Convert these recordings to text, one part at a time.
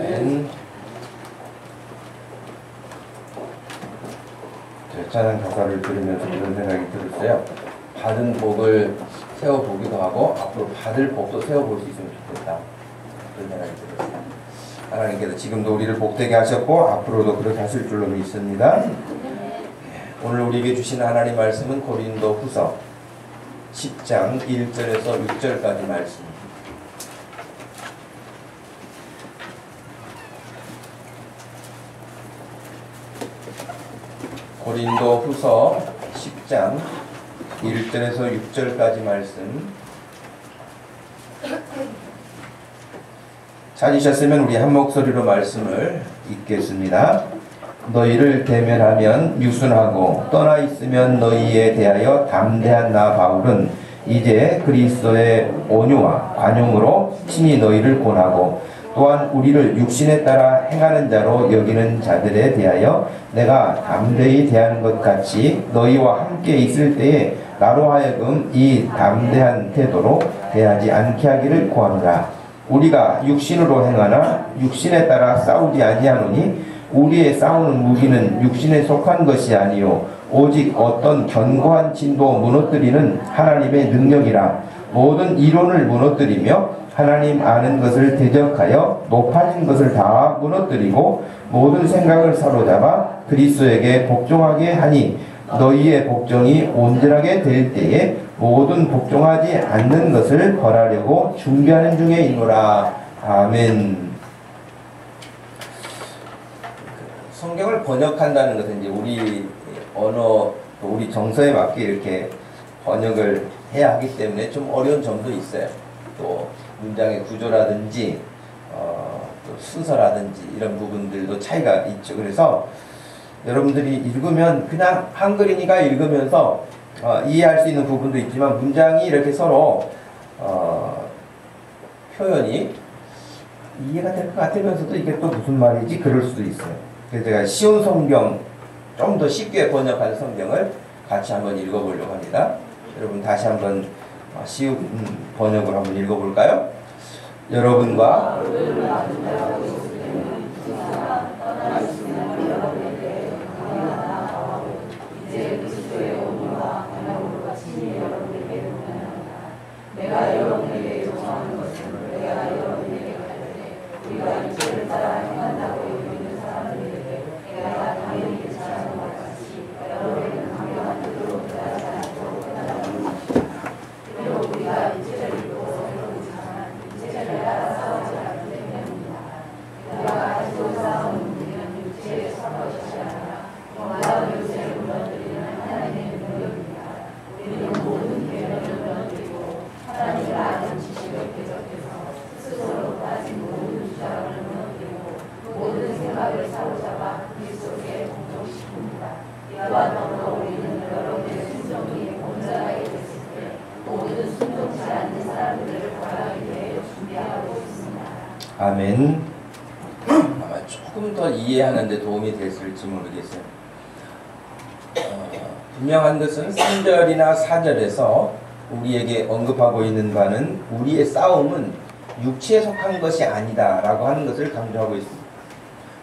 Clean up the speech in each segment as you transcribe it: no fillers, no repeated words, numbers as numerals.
아멘. 찬양 가사를 들으면서 그런 생각이 들었어요. 받은 복을 세워보기도 하고 앞으로 받을 복도 세워볼 수 있으면 좋겠다. 그런 생각이 들었어요. 하나님께서 지금도 우리를 복되게 하셨고 앞으로도 그렇게 하실 줄로 믿습니다. 오늘 우리에게 주신 하나님 말씀은 고린도 후서 10장 1절에서 6절까지 말씀. 고린도 후서 10장 1절에서 6절까지 말씀. 찾으셨으면 우리 한 목소리로 말씀을 읽겠습니다. 너희를 대면하면 유순하고 떠나 있으면 너희에 대하여 담대한 나 바울은 이제 그리스도의 온유와 관용으로 친히 너희를 권하고 또한 우리를 육신에 따라 행하는 자로 여기는 자들에 대하여 내가 담대히 대하는 것 같이 너희와 함께 있을 때에 나로 하여금 이 담대한 태도로 대하지 않게 하기를 구하노라. 우리가 육신으로 행하나 육신에 따라 싸우지 아니하노니 우리의 싸우는 무기는 육신에 속한 것이 아니요 오직 어떤 견고한 진도 무너뜨리는 하나님의 능력이라. 모든 이론을 무너뜨리며 하나님 아는 것을 대적하여 높아진 것을 다 무너뜨리고 모든 생각을 사로잡아 그리스도에게 복종하게 하니 너희의 복종이 온전하게 될 때에 모든 복종하지 않는 것을 벌하려고 준비하는 중에 있노라. 아멘. 성경을 번역한다는 것은 이제 우리 언어, 우리 정서에 맞게 이렇게 번역을 해야 하기 때문에 좀 어려운 점도 있어요. 또 문장의 구조라든지 또 순서라든지 이런 부분들도 차이가 있죠. 그래서 여러분들이 읽으면 그냥 한글이니까 읽으면서 이해할 수 있는 부분도 있지만 문장이 이렇게 서로 표현이 이해가 될 것 같으면서도 이게 또 무슨 말이지? 그럴 수도 있어요. 그래서 제가 쉬운 성경, 좀 더 쉽게 번역한 성경을 같이 한번 읽어보려고 합니다. 여러분 다시 한번 쉬운 번역을 한번 읽어볼까요? 여러분과 내가 여러분에게 요청하는 것은 내가 여러분에게 가르쳐 우리가 육체를 따라 행한다고 여기는 사람들에게 내가 당연히 괜찮은 것 같이 여러분에게 강경한 뜻으로 대하지 않도록 하나님 그리고 우리가 육체를 입고 새로운 지만 육체를 따라 싸우지 않기 때문입니다. 우리가 가지고 싸우는 무기는 육체에 속한 것이 아니라 영화로운 육체를 무너뜨리는 하나님의 능력입니다. 우리는 모든 계명을 무너뜨리고 하나님을 아는 지식을 대적해서 스스로 가진 모든 주장을 무너뜨리고 모든 생각을 사로잡아 그리스도께 복종시킵니다. 이와 더불어 우리는 여러분의 순종이 온전하게 됐을 때 모든 순종치 않는 사람들을 벌하기 위해 준비하고 있습니다. 아멘. 아마 조금 더 이해하는 데 도움이 됐을지 모르겠어요. 분명한 것은 3절이나 4절에서 우리에게 언급하고 있는 바는 우리의 싸움은 육체에 속한 것이 아니다 라고 하는 것을 강조하고 있습니다.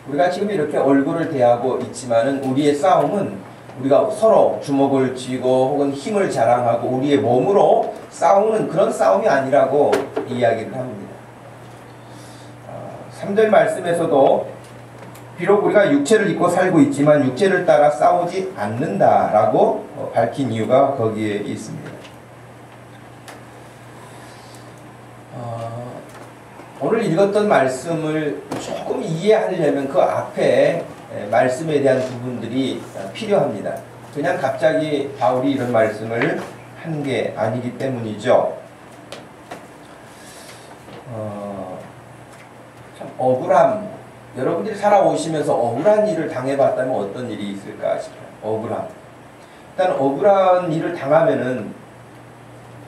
우리가 지금 이렇게 얼굴을 대하고 있지만은 우리의 싸움은 우리가 서로 주먹을 쥐고 혹은 힘을 자랑하고 우리의 몸으로 싸우는 그런 싸움이 아니라고 이야기를 합니다. 3절 말씀에서도 비록 우리가 육체를 입고 살고 있지만 육체를 따라 싸우지 않는다라고 밝힌 이유가 거기에 있습니다. 오늘 읽었던 말씀을 조금 이해하려면 그 앞에 말씀에 대한 부분들이 필요합니다. 그냥 갑자기 바울이 이런 말씀을 한 게 아니기 때문이죠. 참 억울함, 여러분들이 살아오시면서 억울한 일을 당해봤다면 어떤 일이 있을까 싶어요. 억울함. 일단 억울한 일을 당하면은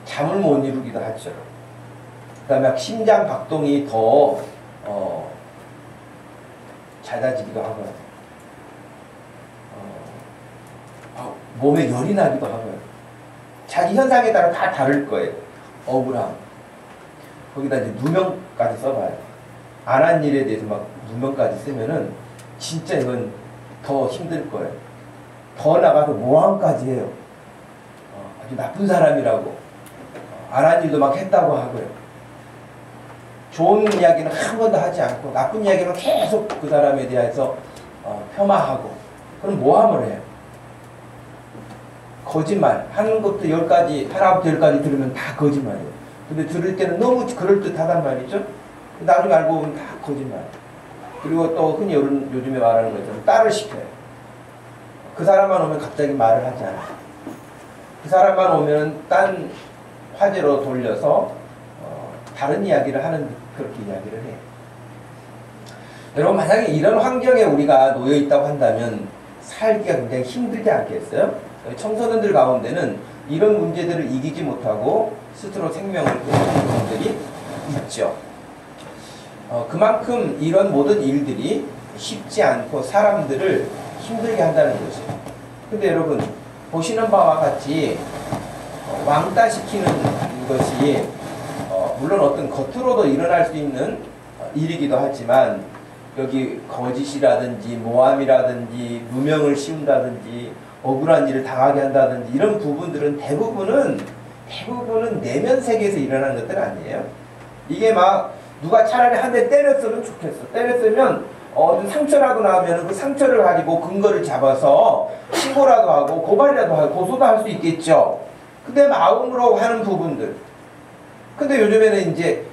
잠을 못 이루기도 하죠. 그 다음에 심장 박동이 더 잦아지기도 하고요. 몸에 열이 나기도 하고요. 자기 현상에 따라 다 다를 거예요. 억울함. 거기다 이제 누명까지 써봐요. 안 한 일에 대해서 막 누명까지 쓰면은 진짜 이건 더 힘들 거예요. 더 나가서 모함까지 해요. 아주 나쁜 사람이라고. 안 한 일도 막 했다고 하고요. 좋은 이야기는 한 번도 하지 않고 나쁜 이야기는 계속 그 사람에 대해서 폄하하고 그럼 모함을 해요. 거짓말 하는 것도 10가지 하나부터 10가지 들으면 다 거짓말이에요. 근데 들을 때는 너무 그럴듯하단 말이죠. 나중에 알고 보면 다 거짓말. 그리고 또 흔히 요즘에 말하는 것처럼 딸을 시켜요. 그 사람만 오면 갑자기 말을 하지 않아요. 그 사람만 오면 딴 화제로 돌려서 다른 이야기를 하는 그렇게 이야기를 해요. 여러분 만약에 이런 환경에 우리가 놓여 있다고 한다면 살기가 굉장히 힘들지 않겠어요? 청소년들 가운데는 이런 문제들을 이기지 못하고 스스로 생명을 끊는 분들이 있죠. 그만큼 이런 모든 일들이 쉽지 않고 사람들을 힘들게 한다는 것이에요. 근데 여러분 보시는 바와 같이 왕따시키는 것이 물론 어떤 겉으로도 일어날 수 있는 일이기도 하지만 여기 거짓이라든지 모함이라든지 누명을 씌운다든지 억울한 일을 당하게 한다든지 이런 부분들은 대부분은 내면 세계에서 일어나는 것들 아니에요. 이게 막 누가 차라리 한 대 때렸으면 좋겠어. 때렸으면 어떤 상처라도 나오면 그 상처를 가지고 근거를 잡아서 신고라도 하고 고발이라도 하고 고소도 할 수 있겠죠. 근데 마음으로 하는 부분들. 근데 요즘에는 이제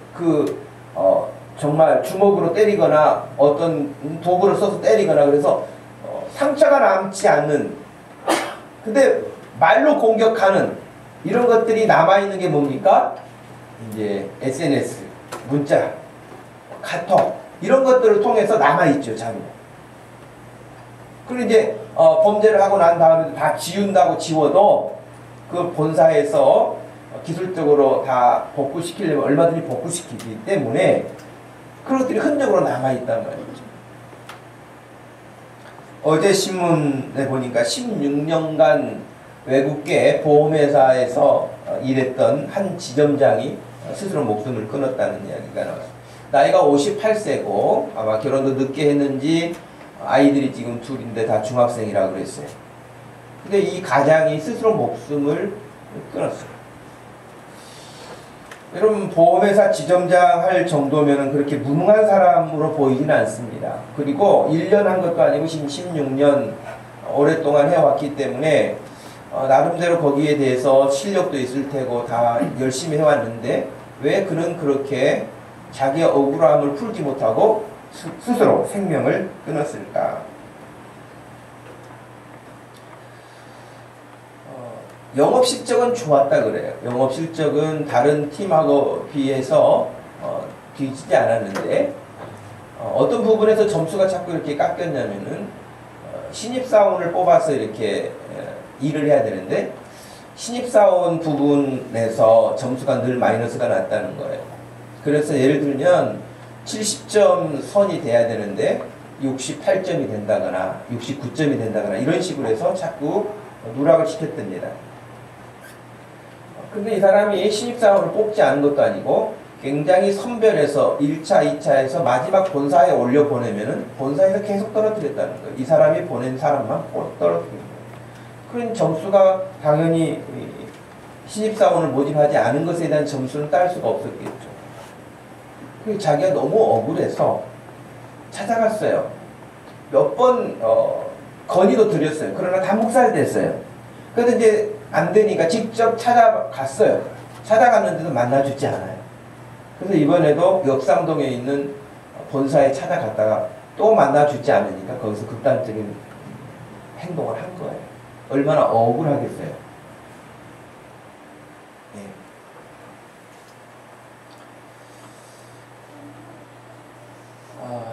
정말 주먹으로 때리거나 어떤 도구를 써서 때리거나 그래서 상처가 남지 않는 근데 말로 공격하는 이런 것들이 남아있는 게 뭡니까? 이제 SNS, 문자, 카톡 이런 것들을 통해서 남아있죠, 자료가. 그리고 이제 범죄를 하고 난 다음에 다 지운다고 지워도 그 본사에서 기술적으로 다 복구시키려면 얼마든지 복구시키기 때문에 그런 것들이 흔적으로 남아있단 말이죠. 어제 신문에 보니까 16년간 외국계 보험회사에서 일했던 한 지점장이 스스로 목숨을 끊었다는 이야기가 나왔습니다. 나이가 58세고 아마 결혼도 늦게 했는지 아이들이 지금 둘인데 다 중학생이라고 그랬어요. 근데 이 가장이 스스로 목숨을 끊었어요. 여러분 보험회사 지점장 할 정도면 그렇게 무능한 사람으로 보이진 않습니다. 그리고 1년 한 것도 아니고 16년 오랫동안 해왔기 때문에 나름대로 거기에 대해서 실력도 있을 테고 다 열심히 해왔는데 왜 그는 그렇게 자기의 억울함을 풀지 못하고 스스로 생명을 끊었을까? 영업실적은 좋았다 그래요. 영업실적은 다른 팀하고 비해서 뒤지지 않았는데 어떤 부분에서 점수가 자꾸 이렇게 깎였냐면은 신입사원을 뽑아서 이렇게 일을 해야 되는데 신입사원 부분에서 점수가 늘 마이너스가 났다는 거예요. 그래서 예를 들면 70점 선이 돼야 되는데 68점이 된다거나 69점이 된다거나 이런 식으로 해서 자꾸 누락을 시켰답니다. 근데 이 사람이 신입사원을 뽑지 않은 것도 아니고 굉장히 선별해서 1차, 2차에서 마지막 본사에 올려보내면은 본사에서 계속 떨어뜨렸다는 거예요. 이 사람이 보낸 사람만 떨어뜨린 거예요. 그런 점수가 당연히 신입사원을 모집하지 않은 것에 대한 점수는 딸 수가 없었겠죠. 자기가 너무 억울해서 찾아갔어요. 몇 번 건의도 드렸어요. 그러나 다 묵살됐어요. 그래서 이제 안 되니까 직접 찾아갔어요. 찾아갔는데도 만나주지 않아요. 그래서 이번에도 역삼동에 있는 본사에 찾아갔다가 또 만나주지 않으니까 거기서 극단적인 행동을 한 거예요. 얼마나 억울하겠어요. 예.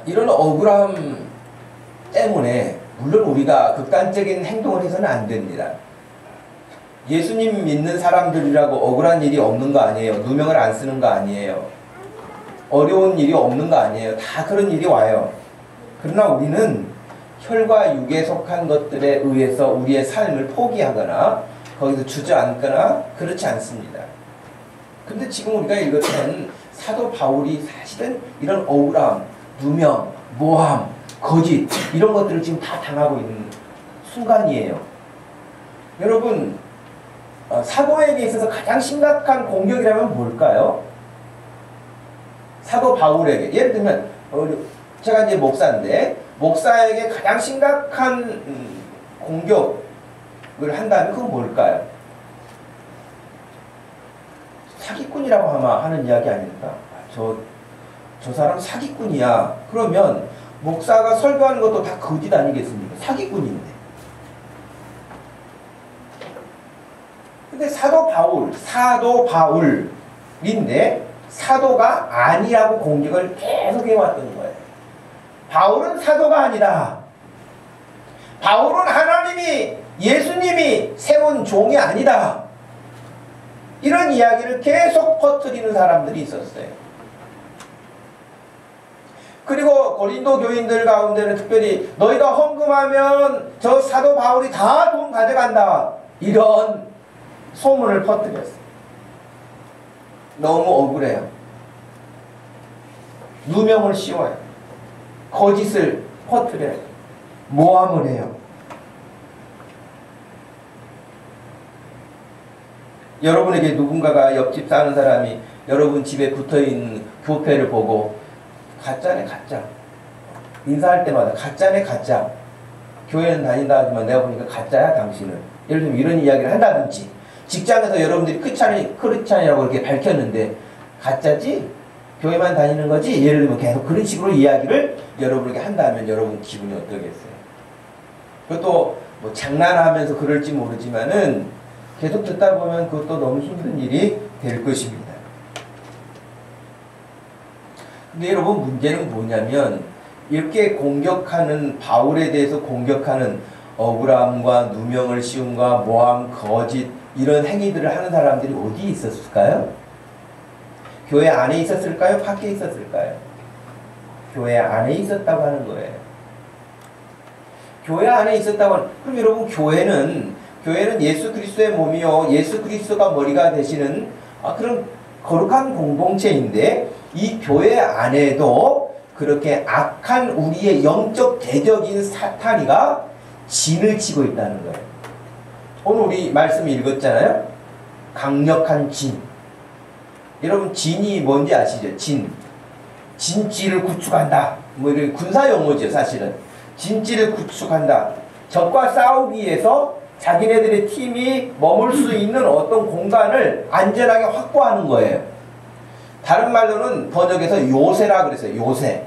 이런 억울함 때문에 물론 우리가 극단적인 행동을 해서는 안 됩니다. 예수님 믿는 사람들이라고 억울한 일이 없는 거 아니에요. 누명을 안 쓰는 거 아니에요. 어려운 일이 없는 거 아니에요. 다 그런 일이 와요. 그러나 우리는 혈과 육에 속한 것들에 의해서 우리의 삶을 포기하거나 거기서 주저앉거나 그렇지 않습니다. 근데 지금 우리가 읽었던 사도 바울이 사실은 이런 억울함, 누명, 모함, 거짓 이런 것들을 지금 다 당하고 있는 순간이에요. 여러분, 사도에게 있어서 가장 심각한 공격이라면 뭘까요? 사도 바울에게, 예를 들면 제가 이제 목사인데 목사에게 가장 심각한 공격을 한다면 그건 뭘까요? 사기꾼이라고 아마 하는 이야기 아닐까? 저 사람 사기꾼이야. 그러면 목사가 설교하는 것도 다 거짓 아니겠습니까? 사기꾼인데. 근데 사도 바울인데 사도가 아니라고 공격을 계속 해왔던 거예요. 바울은 사도가 아니다. 바울은 하나님이, 예수님이 세운 종이 아니다. 이런 이야기를 계속 퍼뜨리는 사람들이 있었어요. 그리고 고린도 교인들 가운데는 특별히 너희가 헌금하면 저 사도 바울이 다 돈 가져간다. 이런 소문을 퍼뜨렸어요. 너무 억울해요. 누명을 씌워요. 거짓을 퍼뜨려요. 모함을 해요. 여러분에게 누군가가 옆집 사는 사람이 여러분 집에 붙어있는 교패를 보고 가짜네 가짜, 인사할 때마다 가짜네 가짜, 교회는 다닌다 하지만 내가 보니까 가짜야 당신은, 예를 들면 이런 이야기를 한다든지, 직장에서 여러분들이 크리스찬이라고 이렇게 밝혔는데 가짜지? 교회만 다니는 거지? 예를 들면 계속 그런 식으로 이야기를 여러분에게 한다면 여러분 기분이 어떠겠어요? 그것도 뭐 장난하면서 그럴지 모르지만은 계속 듣다 보면 그것도 너무 힘든 일이 될 것입니다. 근데 여러분, 문제는 뭐냐면 이렇게 공격하는, 바울에 대해서 공격하는 억울함과 누명을 씌움과 모함, 거짓 이런 행위들을 하는 사람들이 어디에 있었을까요? 교회 안에 있었을까요? 밖에 있었을까요? 교회 안에 있었다고 하는 거예요. 교회 안에 있었다고 하는, 그럼 여러분, 교회는 예수 그리스도의 몸이요, 예수 그리스도가 머리가 되시는 그런 거룩한 공동체인데, 이 교회 안에도 그렇게 악한 우리의 영적 대적인 사탄이가 진을 치고 있다는 거예요. 오늘 우리 말씀 읽었잖아요. 강력한 진. 여러분, 진이 뭔지 아시죠? 진지를 구축한다. 뭐 이런 군사 용어죠, 사실은. 진지를 구축한다. 적과 싸우기 위해서 자기네들의 팀이 머물 수 있는 어떤 공간을 안전하게 확보하는 거예요. 다른 말로는 번역에서 요새라 그랬어요. 요새.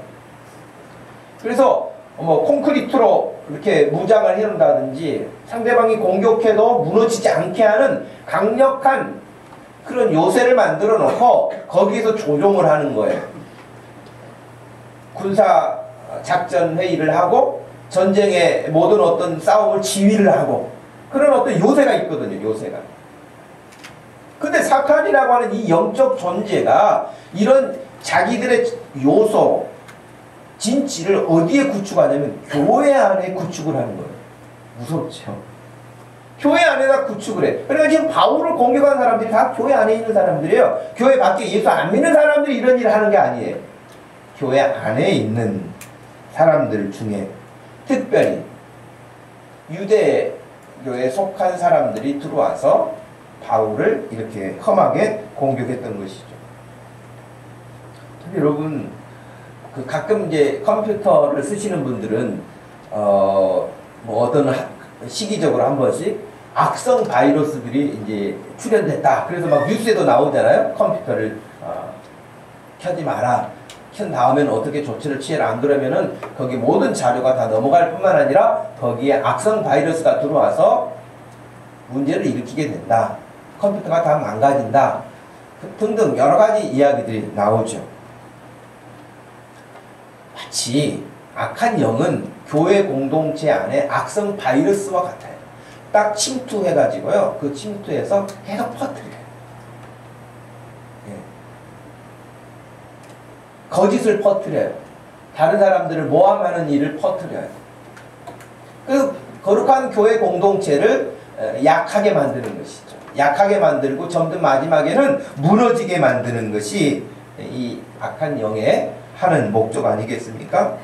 그래서 뭐 콘크리트로 이렇게 무장을 해놓는다든지 상대방이 공격해도 무너지지 않게 하는 강력한 그런 요새를 만들어 놓고 거기에서 조종을 하는 거예요. 군사 작전 회의를 하고 전쟁의 모든 어떤 싸움을 지휘를 하고 그런 어떤 요새가 있거든요. 요새가. 근데 사탄이라고 하는 이 영적 존재가 이런 자기들의 요소, 진지를 어디에 구축하냐면 교회 안에 구축을 하는 거예요. 무섭죠. 교회 안에다 구축을 해. 그러니까 지금 바울을 공격한 사람들이 다 교회 안에 있는 사람들이에요. 교회 밖에 예수 안 믿는 사람들이 이런 일을 하는 게 아니에요. 교회 안에 있는 사람들 중에 특별히 유대교에 속한 사람들이 들어와서 바울을 이렇게 험하게 공격했던 것이죠. 여러분, 가끔 이제 컴퓨터를 쓰시는 분들은 뭐 어떤 시기적으로 한 번씩 악성 바이러스들이 이제 출현됐다. 그래서 막 뉴스에도 나오잖아요. 컴퓨터를 켜지 마라. 켠 다음에는 어떻게 조치를 취해라. 안 그러면은 거기 모든 자료가 다 넘어갈 뿐만 아니라 거기에 악성 바이러스가 들어와서 문제를 일으키게 된다. 컴퓨터가 다 망가진다. 등등 여러 가지 이야기들이 나오죠. 마치 악한 영은 교회 공동체 안에 악성 바이러스와 같아요. 딱 침투해가지고요. 그 침투해서 계속 퍼뜨려요. 예. 거짓을 퍼뜨려요. 다른 사람들을 모함하는 일을 퍼뜨려요. 그 거룩한 교회 공동체를 약하게 만드는 것이죠. 약하게 만들고 점점 마지막에는 무너지게 만드는 것이 이 악한 영에 하는 목적 아니겠습니까?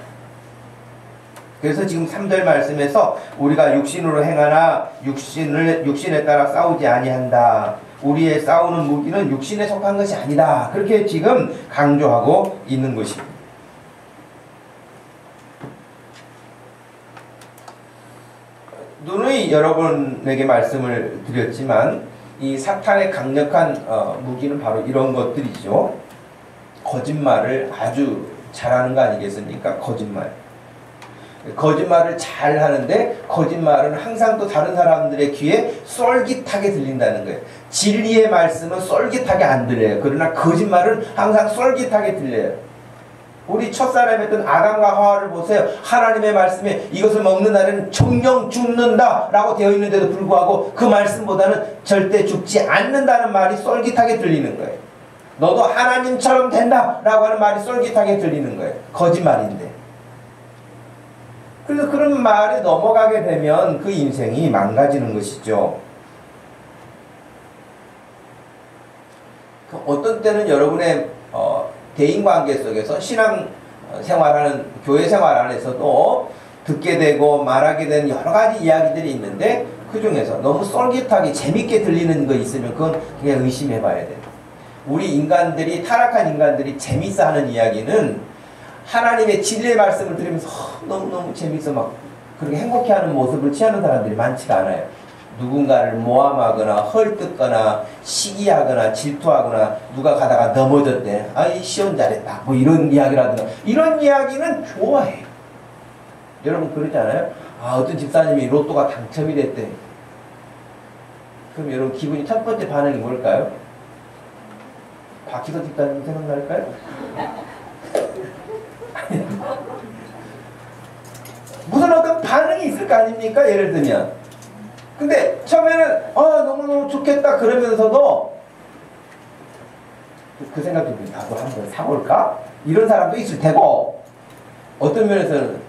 그래서 지금 3절 말씀에서 우리가 육신으로 행하나 육신에 따라 싸우지 아니한다. 우리의 싸우는 무기는 육신에 속한 것이 아니다. 그렇게 지금 강조하고 있는 것입니다. 누누이 여러분에게 말씀을 드렸지만 이 사탄의 강력한 무기는 바로 이런 것들이죠. 거짓말을 아주 잘하는 거 아니겠습니까? 거짓말을 잘 하는데 거짓말은 항상 또 다른 사람들의 귀에 쏠깃하게 들린다는 거예요. 진리의 말씀은 쏠깃하게 안 들려요. 그러나 거짓말은 항상 쏠깃하게 들려요. 우리 첫사람이었던 아담과 하와를 보세요. 하나님의 말씀에 이것을 먹는 날에는 정령 죽는다 라고 되어 있는데도 불구하고 그 말씀보다는 절대 죽지 않는다는 말이 쏠깃하게 들리는 거예요. 너도 하나님처럼 된다 라고 하는 말이 쏠깃하게 들리는 거예요. 거짓말인데. 그래서 그런 말이 넘어가게 되면 그 인생이 망가지는 것이죠. 어떤 때는 여러분의 대인관계 속에서 신앙 생활하는 교회 생활 안에서도 듣게 되고 말하게 되는 여러 가지 이야기들이 있는데 그 중에서 너무 쏠깃하게 재밌게 들리는 거 있으면 그건 그냥 의심해 봐야 돼요. 우리 인간들이 타락한 인간들이 재밌어 하는 이야기는 하나님의 진리의 말씀을 들으면서 너무너무 재밌어 막 그렇게 행복해하는 모습을 취하는 사람들이 많지가 않아요. 누군가를 모함하거나 헐뜯거나 시기하거나 질투하거나 누가 가다가 넘어졌대. 아이 시원 잘했다. 뭐 이런 이야기라든가 이런 이야기는 좋아해요. 여러분 그러지 않아요? 아 어떤 집사님이 로또가 당첨이 됐대. 그럼 여러분 기분이 첫 번째 반응이 뭘까요? 박희서 집사님 생각날까요? 무슨 어떤 반응이 있을 거 아닙니까? 예를 들면 근데 처음에는 너무너무 좋겠다 그러면서도 그 생각도 나도 한번 사볼까? 이런 사람도 있을 테고 어떤 면에서는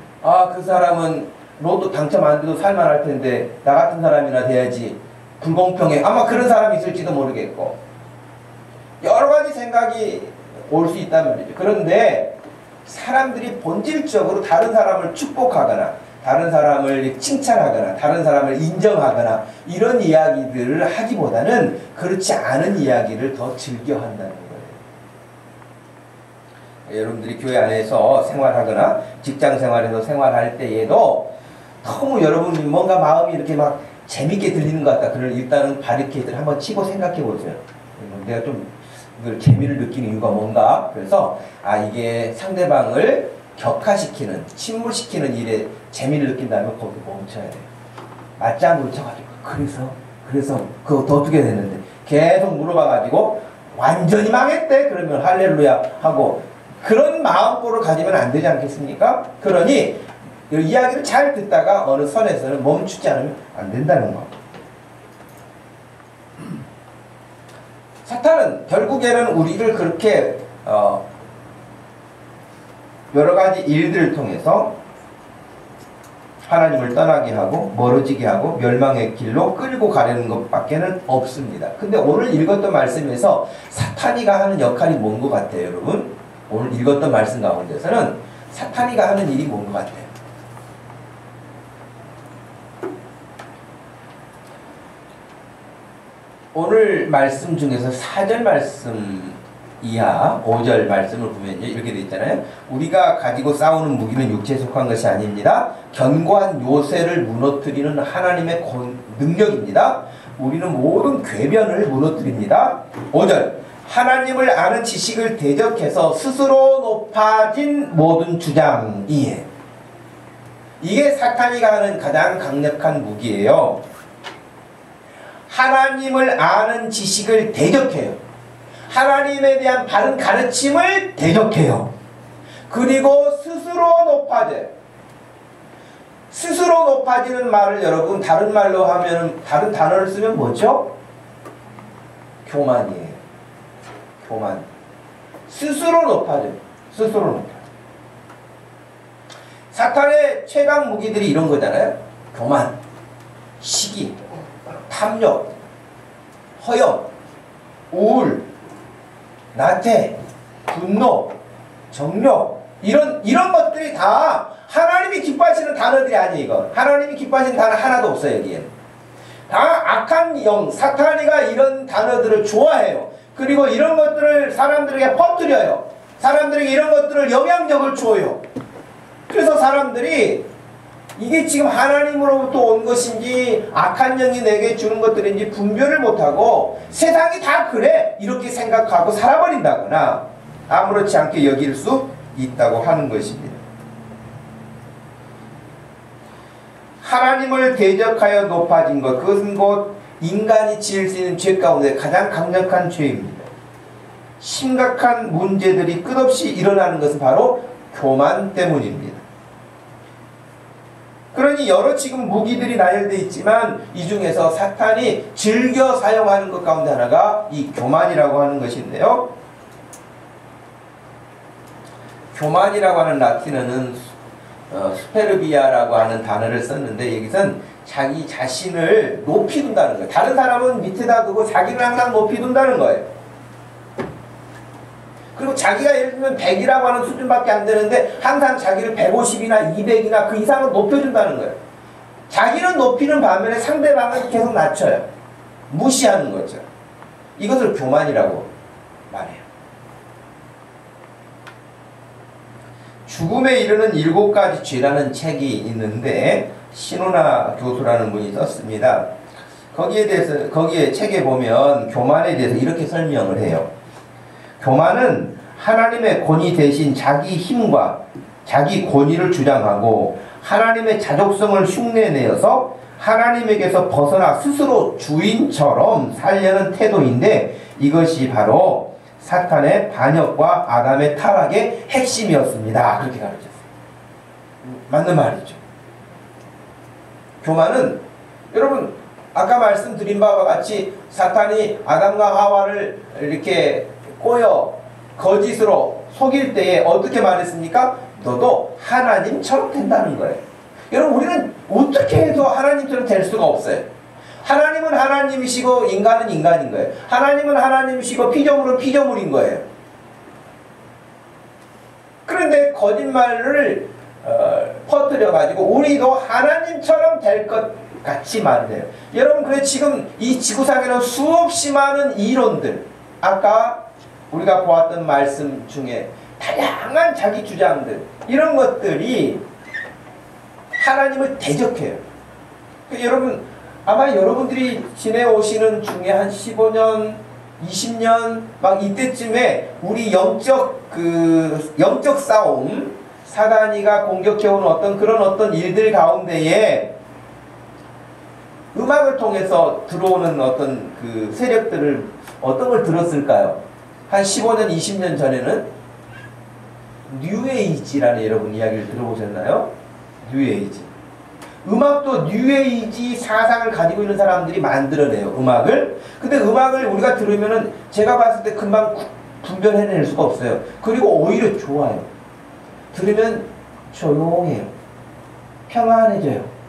그 사람은 로또 당첨 안 돼도 살만할 텐데 나 같은 사람이나 돼야지 불공평해 아마 그런 사람이 있을지도 모르겠고 여러 가지 생각이 올 수 있단 말이죠. 그런데 사람들이 본질적으로 다른 사람을 축복하거나 다른 사람을 칭찬하거나 다른 사람을 인정하거나 이런 이야기들을 하기보다는 그렇지 않은 이야기를 더 즐겨 한다는 거예요. 여러분들이 교회 안에서 생활하거나 직장 생활에서 생활할 때에도 너무 여러분이 뭔가 마음이 이렇게 막 재밌게 들리는 것 같다. 그걸 일단은 바리케이드를 한번 치고 생각해 보세요. 내가 좀 이걸 재미를 느끼는 이유가 뭔가? 그래서 이게 상대방을 격화시키는, 침몰시키는 일에 재미를 느낀다면 거기 멈춰야 돼요. 맞장구를 쳐가지고 그래서 그거 더 어떻게 됐는데 계속 물어봐가지고 완전히 망했대? 그러면 할렐루야 하고 그런 마음고를 가지면 안 되지 않겠습니까? 그러니 이야기를 잘 듣다가 어느 선에서는 멈추지 않으면 안 된다는 거. 사탄은 결국에는 우리를 그렇게 여러 가지 일들을 통해서 하나님을 떠나게 하고 멀어지게 하고 멸망의 길로 끌고 가려는 것밖에는 없습니다. 근데 오늘 읽었던 말씀에서 사탄이가 하는 역할이 뭔 것 같아요, 여러분? 오늘 읽었던 말씀 가운데서는 사탄이가 하는 일이 뭔 것 같아요? 오늘 말씀 중에서 4절 말씀 이하 5절 말씀을 보면요 이렇게 되어 있잖아요. 우리가 가지고 싸우는 무기는 육체에 속한 것이 아닙니다. 견고한 요새를 무너뜨리는 하나님의 능력입니다. 우리는 모든 궤변을 무너뜨립니다. 5절 하나님을 아는 지식을 대적해서 스스로 높아진 모든 주장이에 이게 사탄이가 하는 가장 강력한 무기예요. 하나님을 아는 지식을 대적해요. 하나님에 대한 바른 가르침을 대적해요. 그리고 스스로 높아져요. 스스로 높아지는 말을 여러분 다른 말로 하면 다른 단어를 쓰면 뭐죠? 교만이에요. 교만. 스스로 높아져요. 스스로 높아져요. 사탄의 최강 무기들이 이런 거잖아요. 교만, 시기, 탐욕, 허영, 우울, 나태, 분노, 정욕, 이런 것들이 다 하나님이 기뻐하시는 단어들이 아니에요. 이거 하나님이 기뻐하시는 단어 하나도 없어요. 여기에 다 악한 영, 사탄이가 이런 단어들을 좋아해요. 그리고 이런 것들을 사람들에게 퍼뜨려요. 사람들에게 이런 것들을 영향력을 줘요. 그래서 사람들이 이게 지금 하나님으로부터 온 것인지 악한 영이 내게 주는 것들인지 분별을 못하고 세상이 다 그래 이렇게 생각하고 살아버린다거나 아무렇지 않게 여길 수 있다고 하는 것입니다. 하나님을 대적하여 높아진 것, 그것은 곧 인간이 지을 수 있는 죄 가운데 가장 강력한 죄입니다. 심각한 문제들이 끝없이 일어나는 것은 바로 교만 때문입니다. 그러니 여러 지금 무기들이 나열되어 있지만 이 중에서 사탄이 즐겨 사용하는 것 가운데 하나가 이 교만이라고 하는 것인데요. 교만이라고 하는 라틴어는 스페르비아라고 하는 단어를 썼는데 여기선 자기 자신을 높이 둔다는 거예요. 다른 사람은 밑에다 두고 자기를 항상 높이 둔다는 거예요. 그리고 자기가 예를 들면 100이라고 하는 수준밖에 안 되는데 항상 자기를 150이나 200이나 그 이상은 높여준다는 거예요. 자기는 높이는 반면에 상대방은 계속 낮춰요. 무시하는 거죠. 이것을 교만이라고 말해요. 죽음에 이르는 7가지 죄라는 책이 있는데 신호나 교수라는 분이 썼습니다. 거기에 책에 보면 교만에 대해서 이렇게 설명을 해요. 교만은 하나님의 권위 대신 자기 힘과 자기 권위를 주장하고 하나님의 자족성을 흉내내어서 하나님에게서 벗어나 스스로 주인처럼 살려는 태도인데 이것이 바로 사탄의 반역과 아담의 타락의 핵심이었습니다. 그렇게 가르쳤어요. 맞는 말이죠. 교만은 여러분 아까 말씀드린 바와 같이 사탄이 아담과 하와를 이렇게 꼬여 거짓으로 속일 때에 어떻게 말했습니까? 너도 하나님처럼 된다는 거예요. 여러분 우리는 어떻게 해도 하나님처럼 될 수가 없어요. 하나님은 하나님이시고 인간은 인간인 거예요. 하나님은 하나님이시고 피조물은 피조물인 거예요. 그런데 거짓말을 퍼뜨려가지고 우리도 하나님처럼 될 것 같이 말을 해요. 여러분 그래서 지금 이 지구상에는 수없이 많은 이론들 아까 우리가 보았던 말씀 중에 다양한 자기 주장들 이런 것들이 하나님을 대적해요. 여러분 아마 여러분들이 지내오시는 중에 한 15년 20년 막 이때쯤에 우리 영적 싸움 사단이가 공격해오는 어떤 일들 가운데에 음악을 통해서 들어오는 어떤 그 세력들을 어떤 걸 들었을까요? 한 15년, 20년 전에는 뉴에이지라는 여러분 이야기를 들어보셨나요? 뉴에이지. 음악도 뉴에이지 사상을 가지고 있는 사람들이 만들어내요. 음악을. 근데 음악을 우리가 들으면은 제가 봤을 때 금방 분별해낼 수가 없어요. 그리고 오히려 좋아요. 들으면 조용해요. 평안해져요.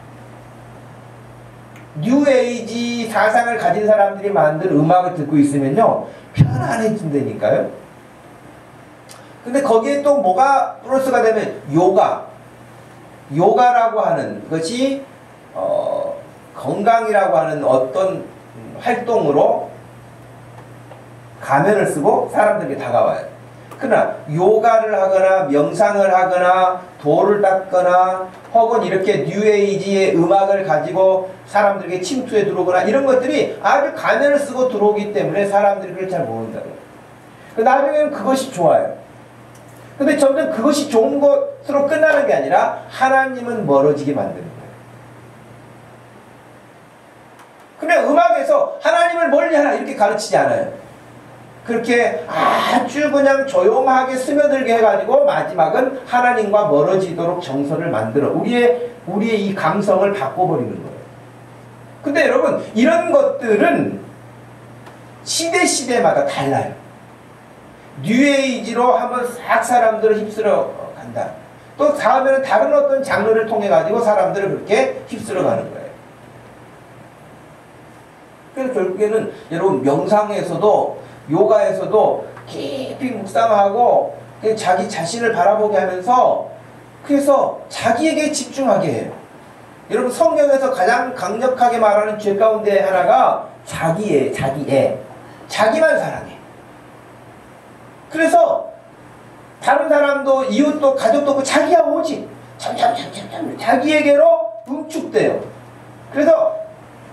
뉴에이지 사상을 가진 사람들이 만든 음악을 듣고 있으면요 편안해진다니까요. 근데 거기에 또 뭐가 플러스가 되면 요가라고 하는 것이 건강이라고 하는 어떤 활동으로 가면을 쓰고 사람들에게 다가와요. 그러나 요가를 하거나 명상을 하거나 돌을 닦거나 혹은 이렇게 뉴에이지의 음악을 가지고 사람들에게 침투해 들어오거나 이런 것들이 아주 가면을 쓰고 들어오기 때문에 사람들이 그걸 잘 모른다고요. 나중에는 그것이 좋아요. 근데 점점 그것이 좋은 것으로 끝나는 게 아니라 하나님은 멀어지게 만드는 거예요. 그냥 음악에서 하나님을 멀리하라 이렇게 가르치지 않아요. 그렇게 아주 그냥 조용하게 스며들게 해가지고 마지막은 하나님과 멀어지도록 정서를 만들어 우리의 이 감성을 바꿔버리는 거예요. 근데 여러분 이런 것들은 시대마다 달라요. 뉴에이지로 한번 싹 사람들을 휩쓸어 간다. 또 다음에는 다른 어떤 장르를 통해 가지고 사람들을 그렇게 휩쓸어 가는 거예요. 그래서 결국에는 여러분 명상에서도 요가에서도 깊이 묵상하고 그냥 자기 자신을 바라보게 하면서 그래서 자기에게 집중하게 해요. 여러분 성경에서 가장 강력하게 말하는 죄 가운데 하나가 자기만 사랑해. 그래서 다른 사람도 이웃도 가족도 없고 자기야 오직 자기에게로 응축돼요. 그래서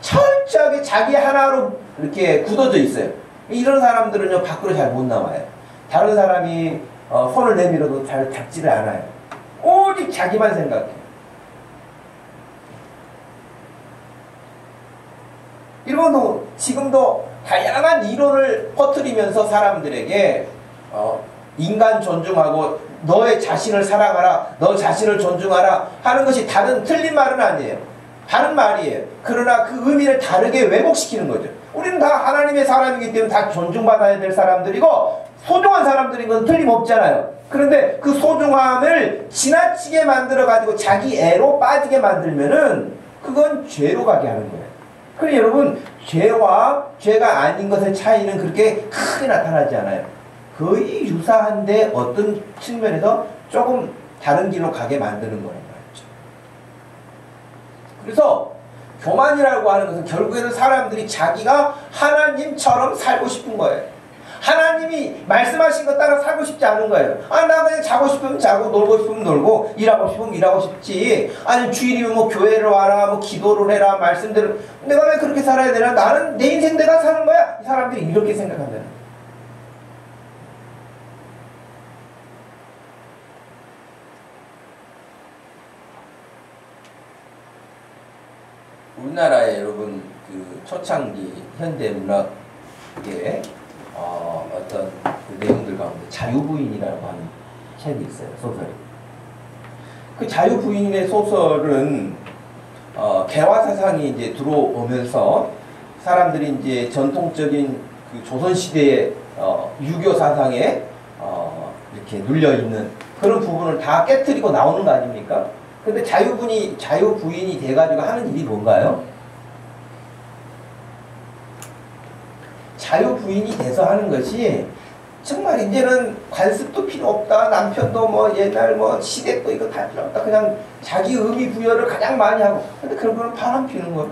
철저하게 자기 하나로 이렇게 굳어져 있어요. 이런 사람들은요 밖으로 잘 못 나와요. 다른 사람이 손을 내밀어도 잘 닿지를 않아요. 오직 자기만 생각해요. 이러면 지금도 다양한 이론을 퍼뜨리면서 사람들에게 인간 존중하고 너의 자신을 사랑하라, 너 자신을 존중하라 하는 것이 틀린 말은 아니에요. 다른 말이에요. 그러나 그 의미를 다르게 왜곡시키는 거죠. 우리는 다 하나님의 사람이기 때문에 다 존중받아야 될 사람들이고 소중한 사람들인 건 틀림없잖아요. 그런데 그 소중함을 지나치게 만들어가지고 자기 애로 빠지게 만들면은 그건 죄로 가게 하는 거예요. 그래 여러분 죄와 죄가 아닌 것의 차이는 그렇게 크게 나타나지 않아요. 거의 유사한데 어떤 측면에서 조금 다른 길로 가게 만드는 거란 말이죠. 그래서 교만이라고 하는 것은 결국에는 사람들이 자기가 하나님처럼 살고 싶은 거예요. 하나님이 말씀하신 것 따라 살고 싶지 않은 거예요. 나 그냥 자고 싶으면 자고 놀고 싶으면 놀고 일하고 싶으면 일하고 싶지. 아니 주일이면 뭐 교회를 와라 뭐 기도를 해라 말씀대로 내가 왜 그렇게 살아야 되나. 나는 내 인생 내가 사는 거야. 이 사람들이 이렇게 생각한다는 거예요. 우리나라에 여러분 그 초창기 현대 문학의 어떤 그 내용들 가운데 자유부인이라고 하는 책이 있어요. 소설이. 그 자유부인의 소설은 개화 사상이 이제 들어오면서 사람들이 이제 전통적인 그 조선시대의 유교 사상에 이렇게 눌려있는 그런 부분을 다 깨트리고 나오는 거 아닙니까? 근데 자유부인이 돼가지고 하는 일이 뭔가요? 자유부인이 돼서 하는 것이 정말 이제는 관습도 필요 없다. 남편도 뭐 옛날 뭐 시댁도 이거 다 필요 없다. 그냥 자기 의미 부여를 가장 많이 하고. 근데 그런 거는 바람 피는 거예요.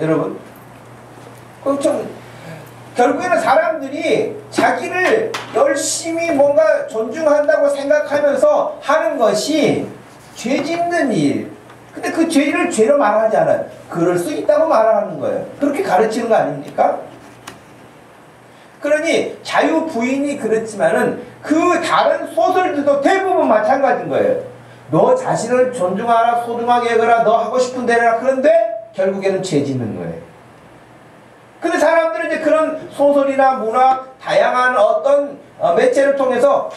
여러분. 결국에는 사람들이 자기를 열심히 뭔가 존중한다고 생각하면서 하는 것이 죄 짓는 일. 근데 그 죄를 죄로 말하지 않아요. 그럴 수 있다고 말하는 거예요. 그렇게 가르치는 거 아닙니까? 그러니 자유부인이 그렇지만은 그 다른 소설들도 대부분 마찬가지인 거예요. 너 자신을 존중하라, 소중하게 여겨라, 너 하고 싶은 대로 해라. 그런데 결국에는 죄 짓는 거예요. 근데 사람들은 이제 그런 소설이나 문학, 다양한 어떤 매체를 통해서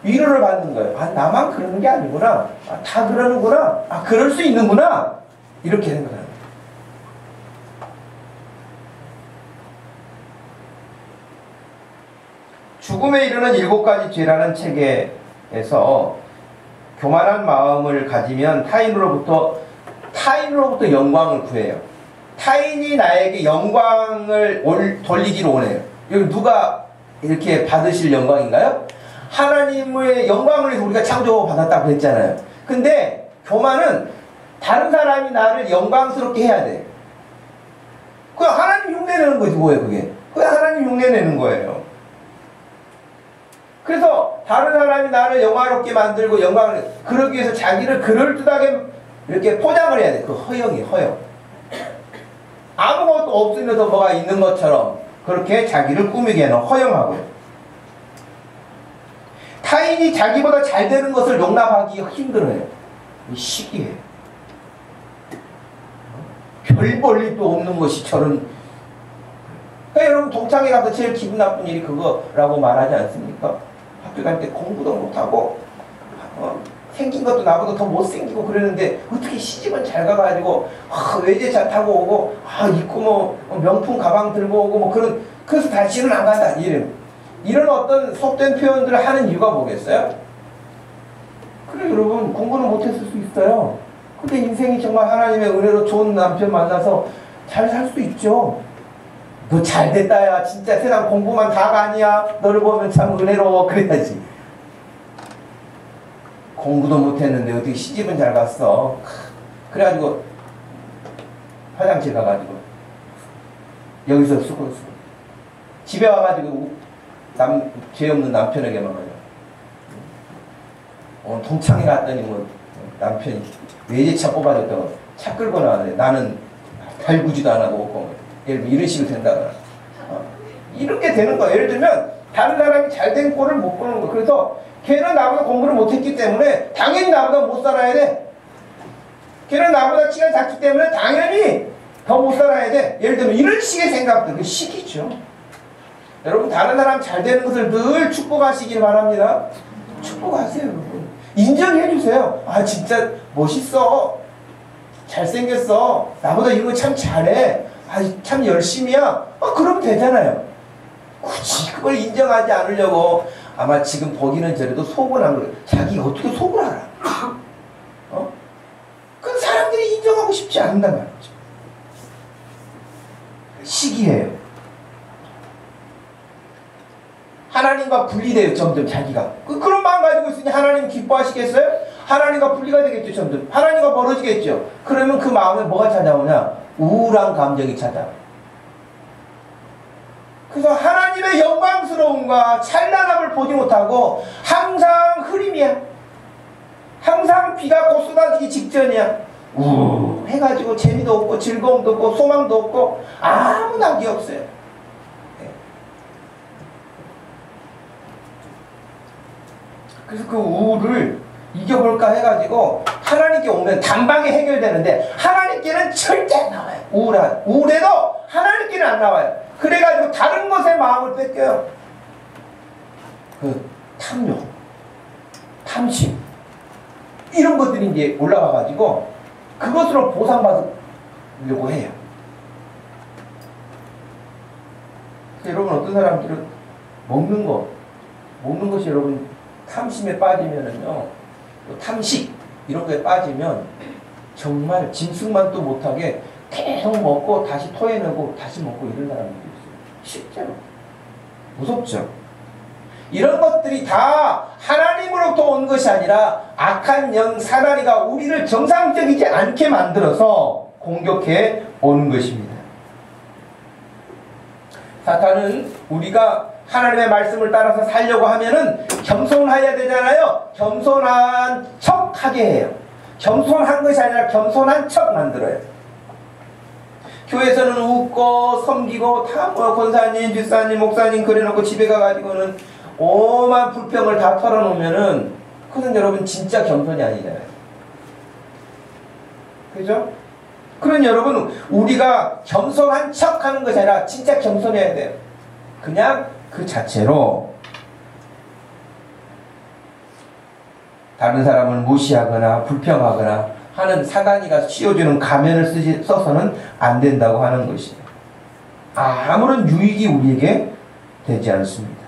위로를 받는 거예요. 나만 그러는 게 아니구나. 다 그러는구나. 그럴 수 있는구나. 이렇게 생각하는 거예요. 죽음에 이르는 7가지 죄라는 책에서 교만한 마음을 가지면 타인으로부터 영광을 구해요. 타인이 나에게 영광을 돌리기를 원해요. 여기 누가 이렇게 받으실 영광인가요? 하나님의 영광을 위해서 우리가 창조받았다고 했잖아요. 근데 교만은 다른 사람이 나를 영광스럽게 해야 돼. 그냥 하나님 흉내내는 거지 뭐예요 그게. 그냥 하나님 흉내내는 거예요. 그래서 다른 사람이 나를 영화롭게 만들고 그러기 위해서 자기를 그럴듯하게 이렇게 포장을 해야 돼. 그 허영이에요. 허영. 아무것도 없으면서 뭐가 있는 것처럼 그렇게 자기를 꾸미게 하는 허영하고요. 타인이 자기보다 잘 되는 것을 용납하기 힘들어요. 시기해요. 별 볼 일도 없는 것이 저런. 그러니까 여러분 동창회 가서 제일 기분 나쁜 일이 그거라고 말하지 않습니까? 학교 다닐 때 공부도 못하고 생긴 것도 나보다 더 못생기고 그러는데 어떻게 시집은 잘 가가지고 외제차 타고 오고 입고 뭐 명품 가방 들고 오고 뭐 그래서 다시는 안 간다 이런 어떤 속된 표현들을 하는 이유가 뭐겠어요? 그래 여러분 공부는 못했을 수 있어요. 근데 인생이 정말 하나님의 은혜로 좋은 남편 만나서 잘 살 수 있죠. 너 잘됐다 야 진짜 세상 공부만 다가 아니야 너를 보면 참 은혜로워 그래야지. 공부도 못했는데 어떻게 시집은 잘 갔어. 그래가지고 화장실 가가지고 여기서 수고 집에 와가지고 죄 없는 남편에게 말이야. 동창회 갔더니 뭐 남편이 외제차 뽑아줬다고 차 끌고 나왔는데 나는 달구지도 안 하고 없고 예를 들면 이런 식으로 된다거나 이렇게 되는 거야. 예를 들면 다른 사람이 잘된 꼴을 못 보는 거야. 그래서 걔는 나보다 공부를 못했기 때문에 당연히 나보다 못 살아야 돼. 걔는 나보다 키가 작기 때문에 당연히 더 못 살아야 돼. 예를 들면 이런 식의 생각들, 그 식이죠. 여러분 다른 사람 잘 되는 것을 늘 축복하시길 바랍니다. 축복하세요 여러분. 인정해 주세요. 아 진짜 멋있어. 잘생겼어. 나보다 이런 거 참 잘해. 아 참 열심히야. 그러면 되잖아요. 굳이 그걸 인정하지 않으려고 아마 지금 보기는 저래도 속은 안 그래요. 자기가 어떻게 속을 알아? 그 사람들이 인정하고 싶지 않는단 말이죠. 시기해요. 하나님과 분리돼요. 점점 자기가. 그런 마음 가지고 있으니 하나님 기뻐하시겠어요? 하나님과 분리가 되겠죠. 점점. 하나님과 멀어지겠죠. 그러면 그 마음에 뭐가 찾아오냐? 우울한 감정이 찾아와요. 그래서 하나님의 영광스러움과 찬란함을 보지 못하고 항상 흐림이야. 항상 비가 곧 쏟아지기 직전이야. 해가지고 재미도 없고 즐거움도 없고 소망도 없고 아무 낙이 없어요. 그래서 그 우울을 이겨볼까 해가지고 하나님께 오면 단방에 해결되는데 하나님께는 절대 안 나와요. 우울해도 하나님께는 안 나와요. 그래가지고 다른 것에 마음을 뺏겨요. 그 탐욕, 탐심 이런 것들이 이제 올라와가지고 그것으로 보상받으려고 해요. 여러분 어떤 사람들은 먹는 것이 여러분 탐심에 빠지면은요, 탐식 이런 거에 빠지면 정말 짐승만도 못하게 계속 먹고 다시 토해내고 다시 먹고 이런 사람들이 있어요. 실제로 무섭죠. 이런 것들이 다 하나님으로부터 온 것이 아니라 악한 영 사단이가 우리를 정상적이지 않게 만들어서 공격해 오는 것입니다. 사탄은 우리가 하나님의 말씀을 따라서 살려고 하면은 겸손해야 되잖아요. 겸손한 척 하게 해요. 겸손한 것이 아니라 겸손한 척 만들어요. 교회에서는 웃고 섬기고 다 뭐 권사님, 집사님, 목사님 그래놓고 집에 가가지고는 오만 불평을 다 털어놓으면은 그건 여러분 진짜 겸손이 아니잖아요. 그죠? 그런 여러분 우리가 겸손한 척 하는 것이 아니라 진짜 겸손해야 돼요. 그냥 그 자체로 다른 사람을 무시하거나 불평하거나 하는 사단이가 씌워주는 가면을 써서는 안 된다고 하는 것이에요. 아무런 유익이 우리에게 되지 않습니다.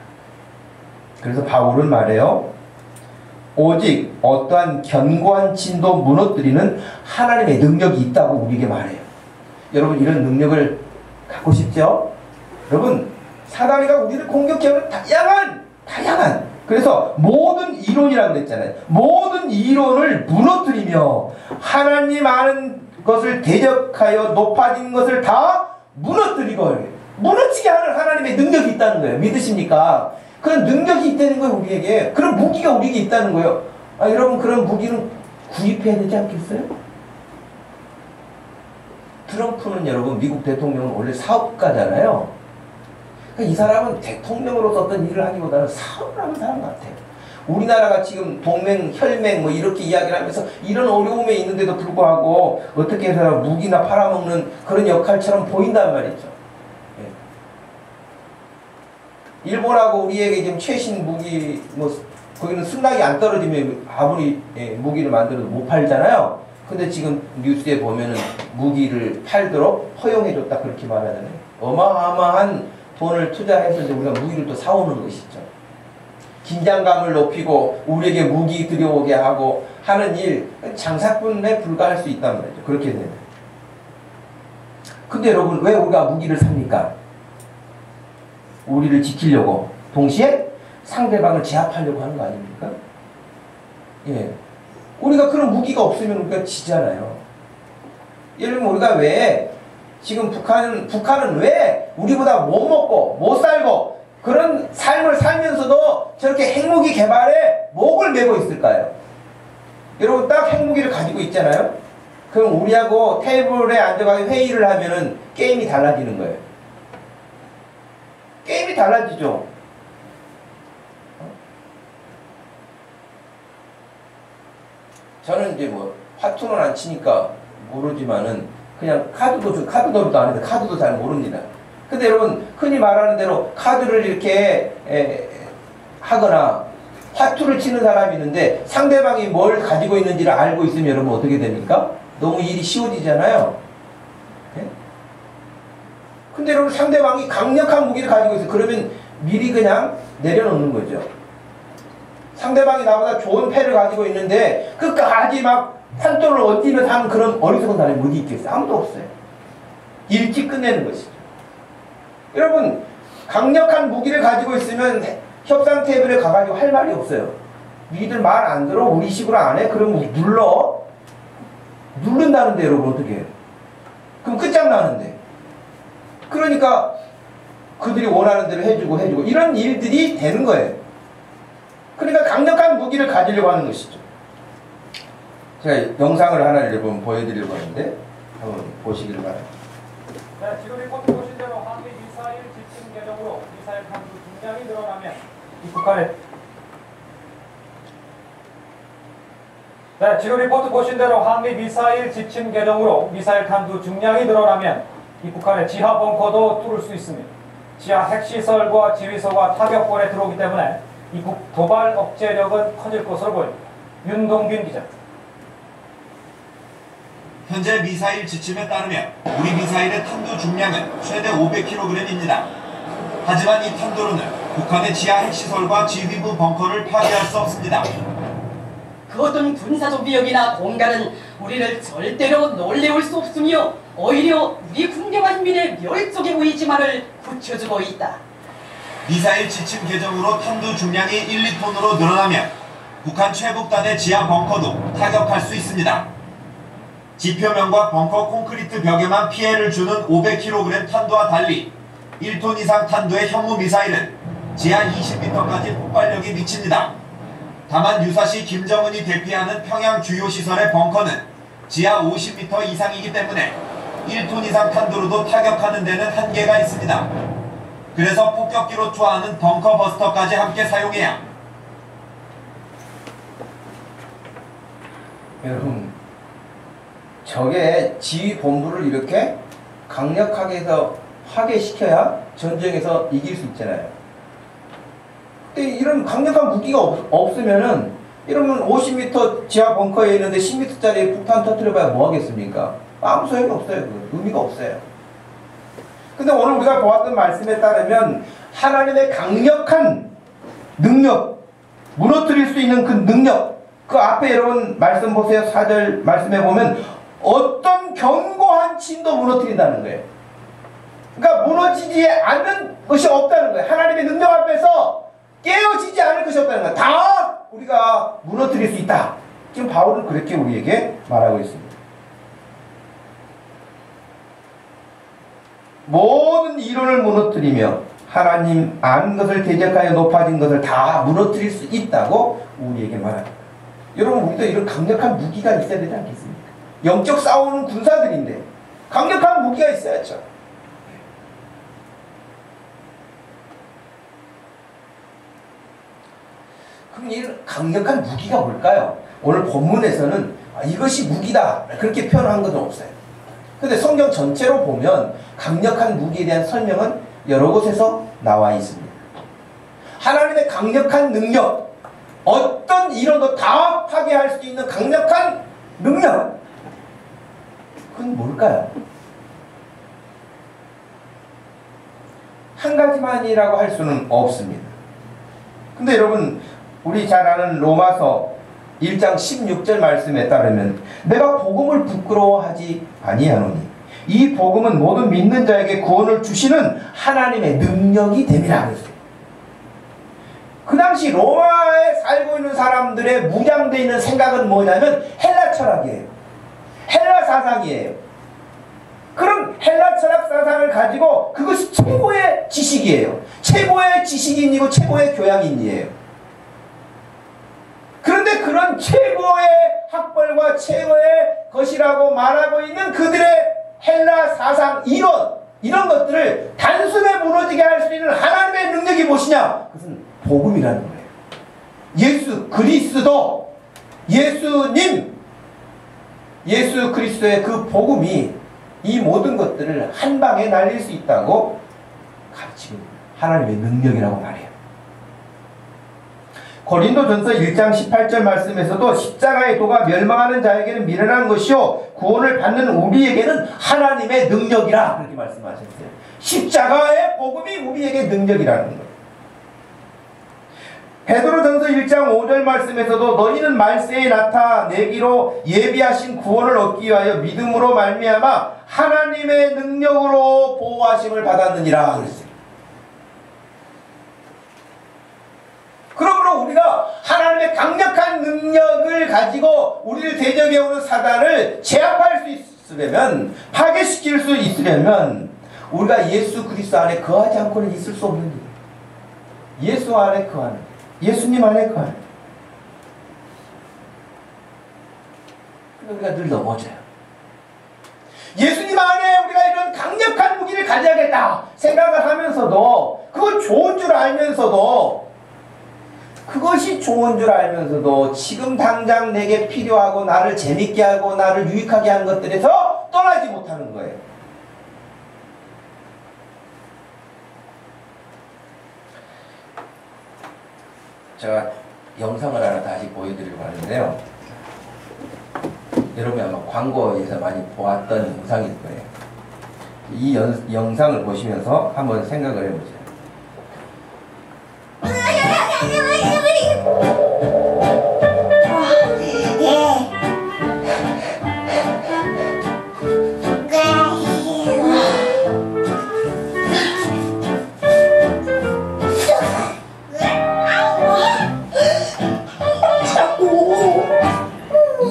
그래서 바울은 말해요. 오직 어떠한 견고한 진도 무너뜨리는 하나님의 능력이 있다고 우리에게 말해요. 여러분 이런 능력을 갖고 싶죠? 여러분 사단이가 우리를 공격해오는 다양한 그래서 모든 이론이라고 그랬잖아요. 모든 이론을 무너뜨리며 하나님 아는 것을 대적하여 높아진 것을 다 무너뜨리고 무너지게 하는 하나님의 능력이 있다는 거예요. 믿으십니까? 그런 능력이 있다는 거예요. 우리에게. 그런 무기가 우리에게 있다는 거예요. 여러분 그런 무기는 구입해야 되지 않겠어요? 트럼프는 여러분 미국 대통령은 원래 사업가잖아요. 이 사람은 대통령으로서 어떤 일을 하기보다는 사업을 하는 사람 같아요. 우리나라가 지금 동맹, 혈맹 뭐 이렇게 이야기를 하면서 이런 어려움에 있는데도 불구하고 어떻게 해서 무기나 팔아먹는 그런 역할처럼 보인단 말이죠. 예. 일본하고 우리에게 지금 최신 무기 뭐 거기는 승낙이 안 떨어지면 아무리 무기를 만들어도 못 팔잖아요. 근데 지금 뉴스에 보면은 무기를 팔도록 허용해줬다 그렇게 말하잖아요. 어마어마한 돈을 투자해서 이제 우리가 무기를 또 사오는 것이죠. 긴장감을 높이고 우리에게 무기 들여오게 하고 하는 일, 장사꾼에 불과할 수 있단 말이죠. 그렇게 되면. 근데 여러분 왜 우리가 무기를 삽니까? 우리를 지키려고 동시에 상대방을 제압하려고 하는 거 아닙니까? 예. 우리가 그런 무기가 없으면 우리가 지잖아요. 예를 들면 우리가 왜 지금 북한은 왜 우리보다 못 먹고 못 살고 그런 삶을 살면서도 저렇게 핵무기 개발에 목을 메고 있을까요? 여러분 딱 핵무기를 가지고 있잖아요. 그럼 우리하고 테이블에 앉아가지고 회의를 하면은 게임이 달라지는 거예요. 게임이 달라지죠. 저는 이제 뭐 화투는 안 치니까 모르지만은 그냥 카드놀이도 안 해서 카드도 잘 모릅니다. 근데 여러분 흔히 말하는 대로 카드를 이렇게 하거나 화투를 치는 사람이 있는데 상대방이 뭘 가지고 있는지를 알고 있으면 여러분 어떻게 됩니까? 너무 일이 쉬워지잖아요. 네? 근데 여러분 상대방이 강력한 무기를 가지고 있어요. 그러면 미리 그냥 내려놓는 거죠. 상대방이 나보다 좋은 패를 가지고 있는데 끝까지 막 판도를 얹으면서 하는 그런 어리석은 사람이 어디 있겠어요? 아무도 없어요. 일찍 끝내는 것이죠. 여러분 강력한 무기를 가지고 있으면 협상 테이블에 가가지고 할 말이 없어요. 니들 말 안 들어? 우리 식으로 안 해? 그러면 누른다는데 여러분 어떻게 해요? 그럼 끝장나는데. 그러니까 그들이 원하는 대로 해주고 이런 일들이 되는 거예요. 그러니까 강력한 무기를 가지려고 하는 것이죠. 제가 영상을 하나 여러분 보여드리려고 하는데 한번 보시기를 바랍니다. 네, 지금 리포트 보신 대로 한미 미사일 집중 계정으로 미사일 탐구 중량이 늘어나면 이 북한의 지금 리포트 보신 대로 한미 미사일 지침 계정으로 미사일 탄두 중량이 늘어나면 이 북한의 지하 벙커도 뚫을 수 있으며 지하 핵시설과 지휘소가 타격권에 들어오기 때문에 이북 도발 억제력은 커질 것으로 보입니다. 윤동균 기자. 현재 미사일 지침에 따르면 우리 미사일의 탄두 중량은 최대 500kg입니다. 하지만 이 탄두로는 북한의 지하 핵시설과 지휘부 벙커를 파괴할 수 없습니다. 그 어떤 군사적 위협이나 공갈은 우리를 절대로 놀래울 수 없으며 오히려 우리 군대와 인민의 멸족의 의지만을 굳혀주고 있다. 미사일 지침 개정으로 탄두 중량이 1, 2톤으로 늘어나면 북한 최북단의 지하 벙커도 타격할 수 있습니다. 지표면과 벙커 콘크리트 벽에만 피해를 주는 500kg 탄두와 달리 1톤 이상 탄두의 현무 미사일은 지하 20m까지 폭발력이 미칩니다. 다만 유사시 김정은이 대피하는 평양 주요 시설의 벙커는 지하 50m 이상이기 때문에 1톤 이상 탄두로도 타격하는 데는 한계가 있습니다. 그래서 폭격기로 투하하는 벙커 버스터까지 함께 사용해야. 여러분 적의 지휘 본부를 이렇게 강력하게 해서 파괴시켜야 전쟁에서 이길 수 있잖아요. 근데 이런 강력한 무기가 없으면은 이러면 50m 지하 벙커에 있는데 10m짜리 폭탄 터뜨려봐야 뭐 하겠습니까? 아무 소용이 없어요. 의미가 없어요. 근데 오늘 우리가 보았던 말씀에 따르면 하나님의 강력한 능력, 무너뜨릴 수 있는 그 능력, 그 앞에 여러분 말씀 보세요. 4절 말씀에 보면 어떤 견고한 침도 무너뜨린다는 거예요. 그러니까 무너지지 않는 것이 없다는 거예요. 하나님의 능력 앞에서 깨어지지 않을 것이 없다는 거예요. 다 우리가 무너뜨릴 수 있다. 지금 바울은 그렇게 우리에게 말하고 있습니다. 모든 이론을 무너뜨리며 하나님 안 것을 대적하여 높아진 것을 다 무너뜨릴 수 있다고 우리에게 말합니다. 여러분 우리도 이런 강력한 무기가 있어야 되지 않겠습니까? 영적 싸우는 군사들인데 강력한 무기가 있어야죠. 그럼 이 강력한 무기가 뭘까요? 오늘 본문에서는 이것이 무기다 그렇게 표현한 것은 없어요. 근데 성경 전체로 보면 강력한 무기에 대한 설명은 여러 곳에서 나와 있습니다. 하나님의 강력한 능력, 어떤 이론도 다 파괴할 수 있는 강력한 능력, 그건 뭘까요? 한 가지만이라고 할 수는 없습니다. 근데 여러분 우리 잘 아는 로마서 1장 16절 말씀에 따르면 내가 복음을 부끄러워하지 아니하노니 이 복음은 모든 믿는 자에게 구원을 주시는 하나님의 능력이 됨이라 그랬어요. 그 당시 로마에 살고 있는 사람들의 무장되어 있는 생각은 뭐냐면 헬라 철학이에요. 헬라 사상이에요. 그럼 헬라 철학 사상을 가지고 그것이 최고의 지식이에요. 최고의 지식인이고 최고의 교양인이에요. 그런데 그런 최고의 학벌과 최고의 것이라고 말하고 있는 그들의 헬라 사상 이런 것들을 단숨에 무너지게 할 수 있는 하나님의 능력이 무엇이냐? 그것은 복음이라는 거예요. 예수 그리스도, 예수님, 예수 그리스도의 그 복음이 이 모든 것들을 한 방에 날릴 수 있다고 가르치고 있는 하나님의 능력이라고 말해요. 고린도전서 1장 18절 말씀에서도 십자가의 도가 멸망하는 자에게는 미련한 것이요 구원을 받는 우리에게는 하나님의 능력이라 그렇게 말씀하셨어요. 십자가의 복음이 우리에게 능력이라는 거예요. 베드로전서 1장 5절 말씀에서도 너희는 말세에 나타내기로 예비하신 구원을 얻기 위하여 믿음으로 말미암아 하나님의 능력으로 보호하심을 받았느니라 그랬어요. 그러므로 우리가 하나님의 강력한 능력을 가지고 우리를 대적해오는 사단을 제압할 수 있으려면, 파괴시킬 수 있으려면 우리가 예수 그리스도 안에 거하지 않고는 있을 수 없는 일이에요. 예수 안에 거하는, 예수님 안에 거하는. 우리가 늘 넘어져요. 예수님 안에 우리가 이런 강력한 무기를 가져야겠다 생각을 하면서도, 그건 좋은 줄 알면서도, 그것이 좋은 줄 알면서도 지금 당장 내게 필요하고 나를 재밌게 하고 나를 유익하게 하는 것들에서 떠나지 못하는 거예요. 제가 영상을 하나 다시 보여드리려고 하는데요. 여러분이 아마 광고에서 많이 보았던 영상일 거예요. 이 영상을 보시면서 한번 생각을 해보세요.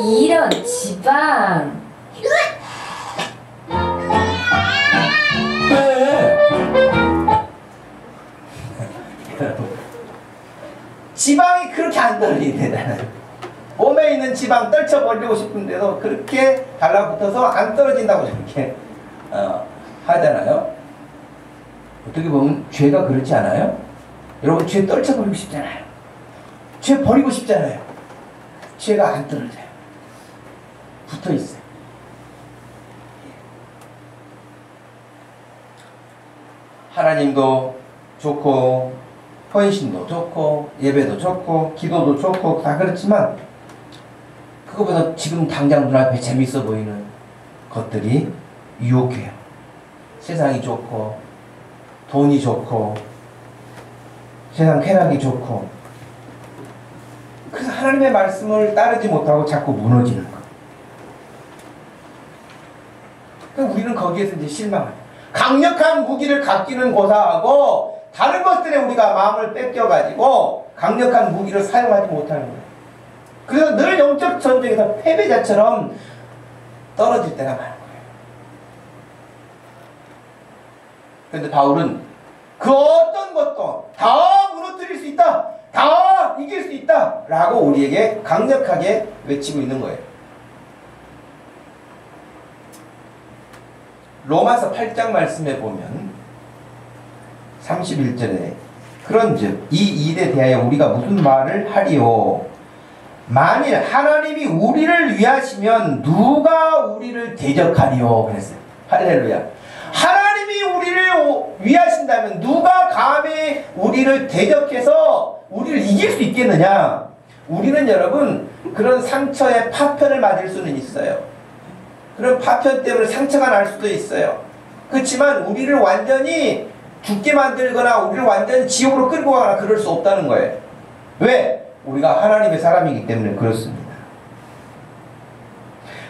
이런 지방. 지방이 그렇게 안 떨어지네. 몸에 있는 지방 떨쳐버리고 싶은데도 그렇게 달라붙어서 안 떨어진다고 저렇게 하잖아요. 어떻게 보면 죄가 그렇지 않아요? 여러분, 죄 떨쳐버리고 싶잖아요. 죄 버리고 싶잖아요. 죄가 안 떨어져요. 붙어있어요. 하나님도 좋고 헌신도 좋고 예배도 좋고 기도도 좋고 다 그렇지만, 그거보다 지금 당장 눈앞에 재밌어 보이는 것들이 유혹해요. 세상이 좋고 돈이 좋고 세상 쾌락이 좋고, 그래서 하나님의 말씀을 따르지 못하고 자꾸 무너지는 거. 그러니까 우리는 거기에서 이제 실망해요. 강력한 무기를 갖기는 고사하고 다른 것들에 우리가 마음을 뺏겨가지고 강력한 무기를 사용하지 못하는 거예요. 그래서 늘 영적 전쟁에서 패배자처럼 떨어질 때가 많은 거예요. 그런데 바울은 그 어떤 것도 다 무너뜨릴 수 있다, 다 이길 수 있다 라고 우리에게 강력하게 외치고 있는 거예요. 로마서 8장 말씀에 보면 31절에 그런즉 이 일에 대하여 우리가 무슨 말을 하리요? 만일 하나님이 우리를 위하시면 누가 우리를 대적하리요? 그랬어요. 할렐루야. 하나님이 우리를 위하신다면 누가 감히 우리를 대적해서 우리를 이길 수 있겠느냐? 우리는 여러분 그런 상처에 파편을 맞을 수는 있어요. 그런 파편 때문에 상처가 날 수도 있어요. 그렇지만 우리를 완전히 죽게 만들거나 우리를 완전히 지옥으로 끌고 가거나 그럴 수 없다는 거예요. 왜? 우리가 하나님의 사람이기 때문에 그렇습니다.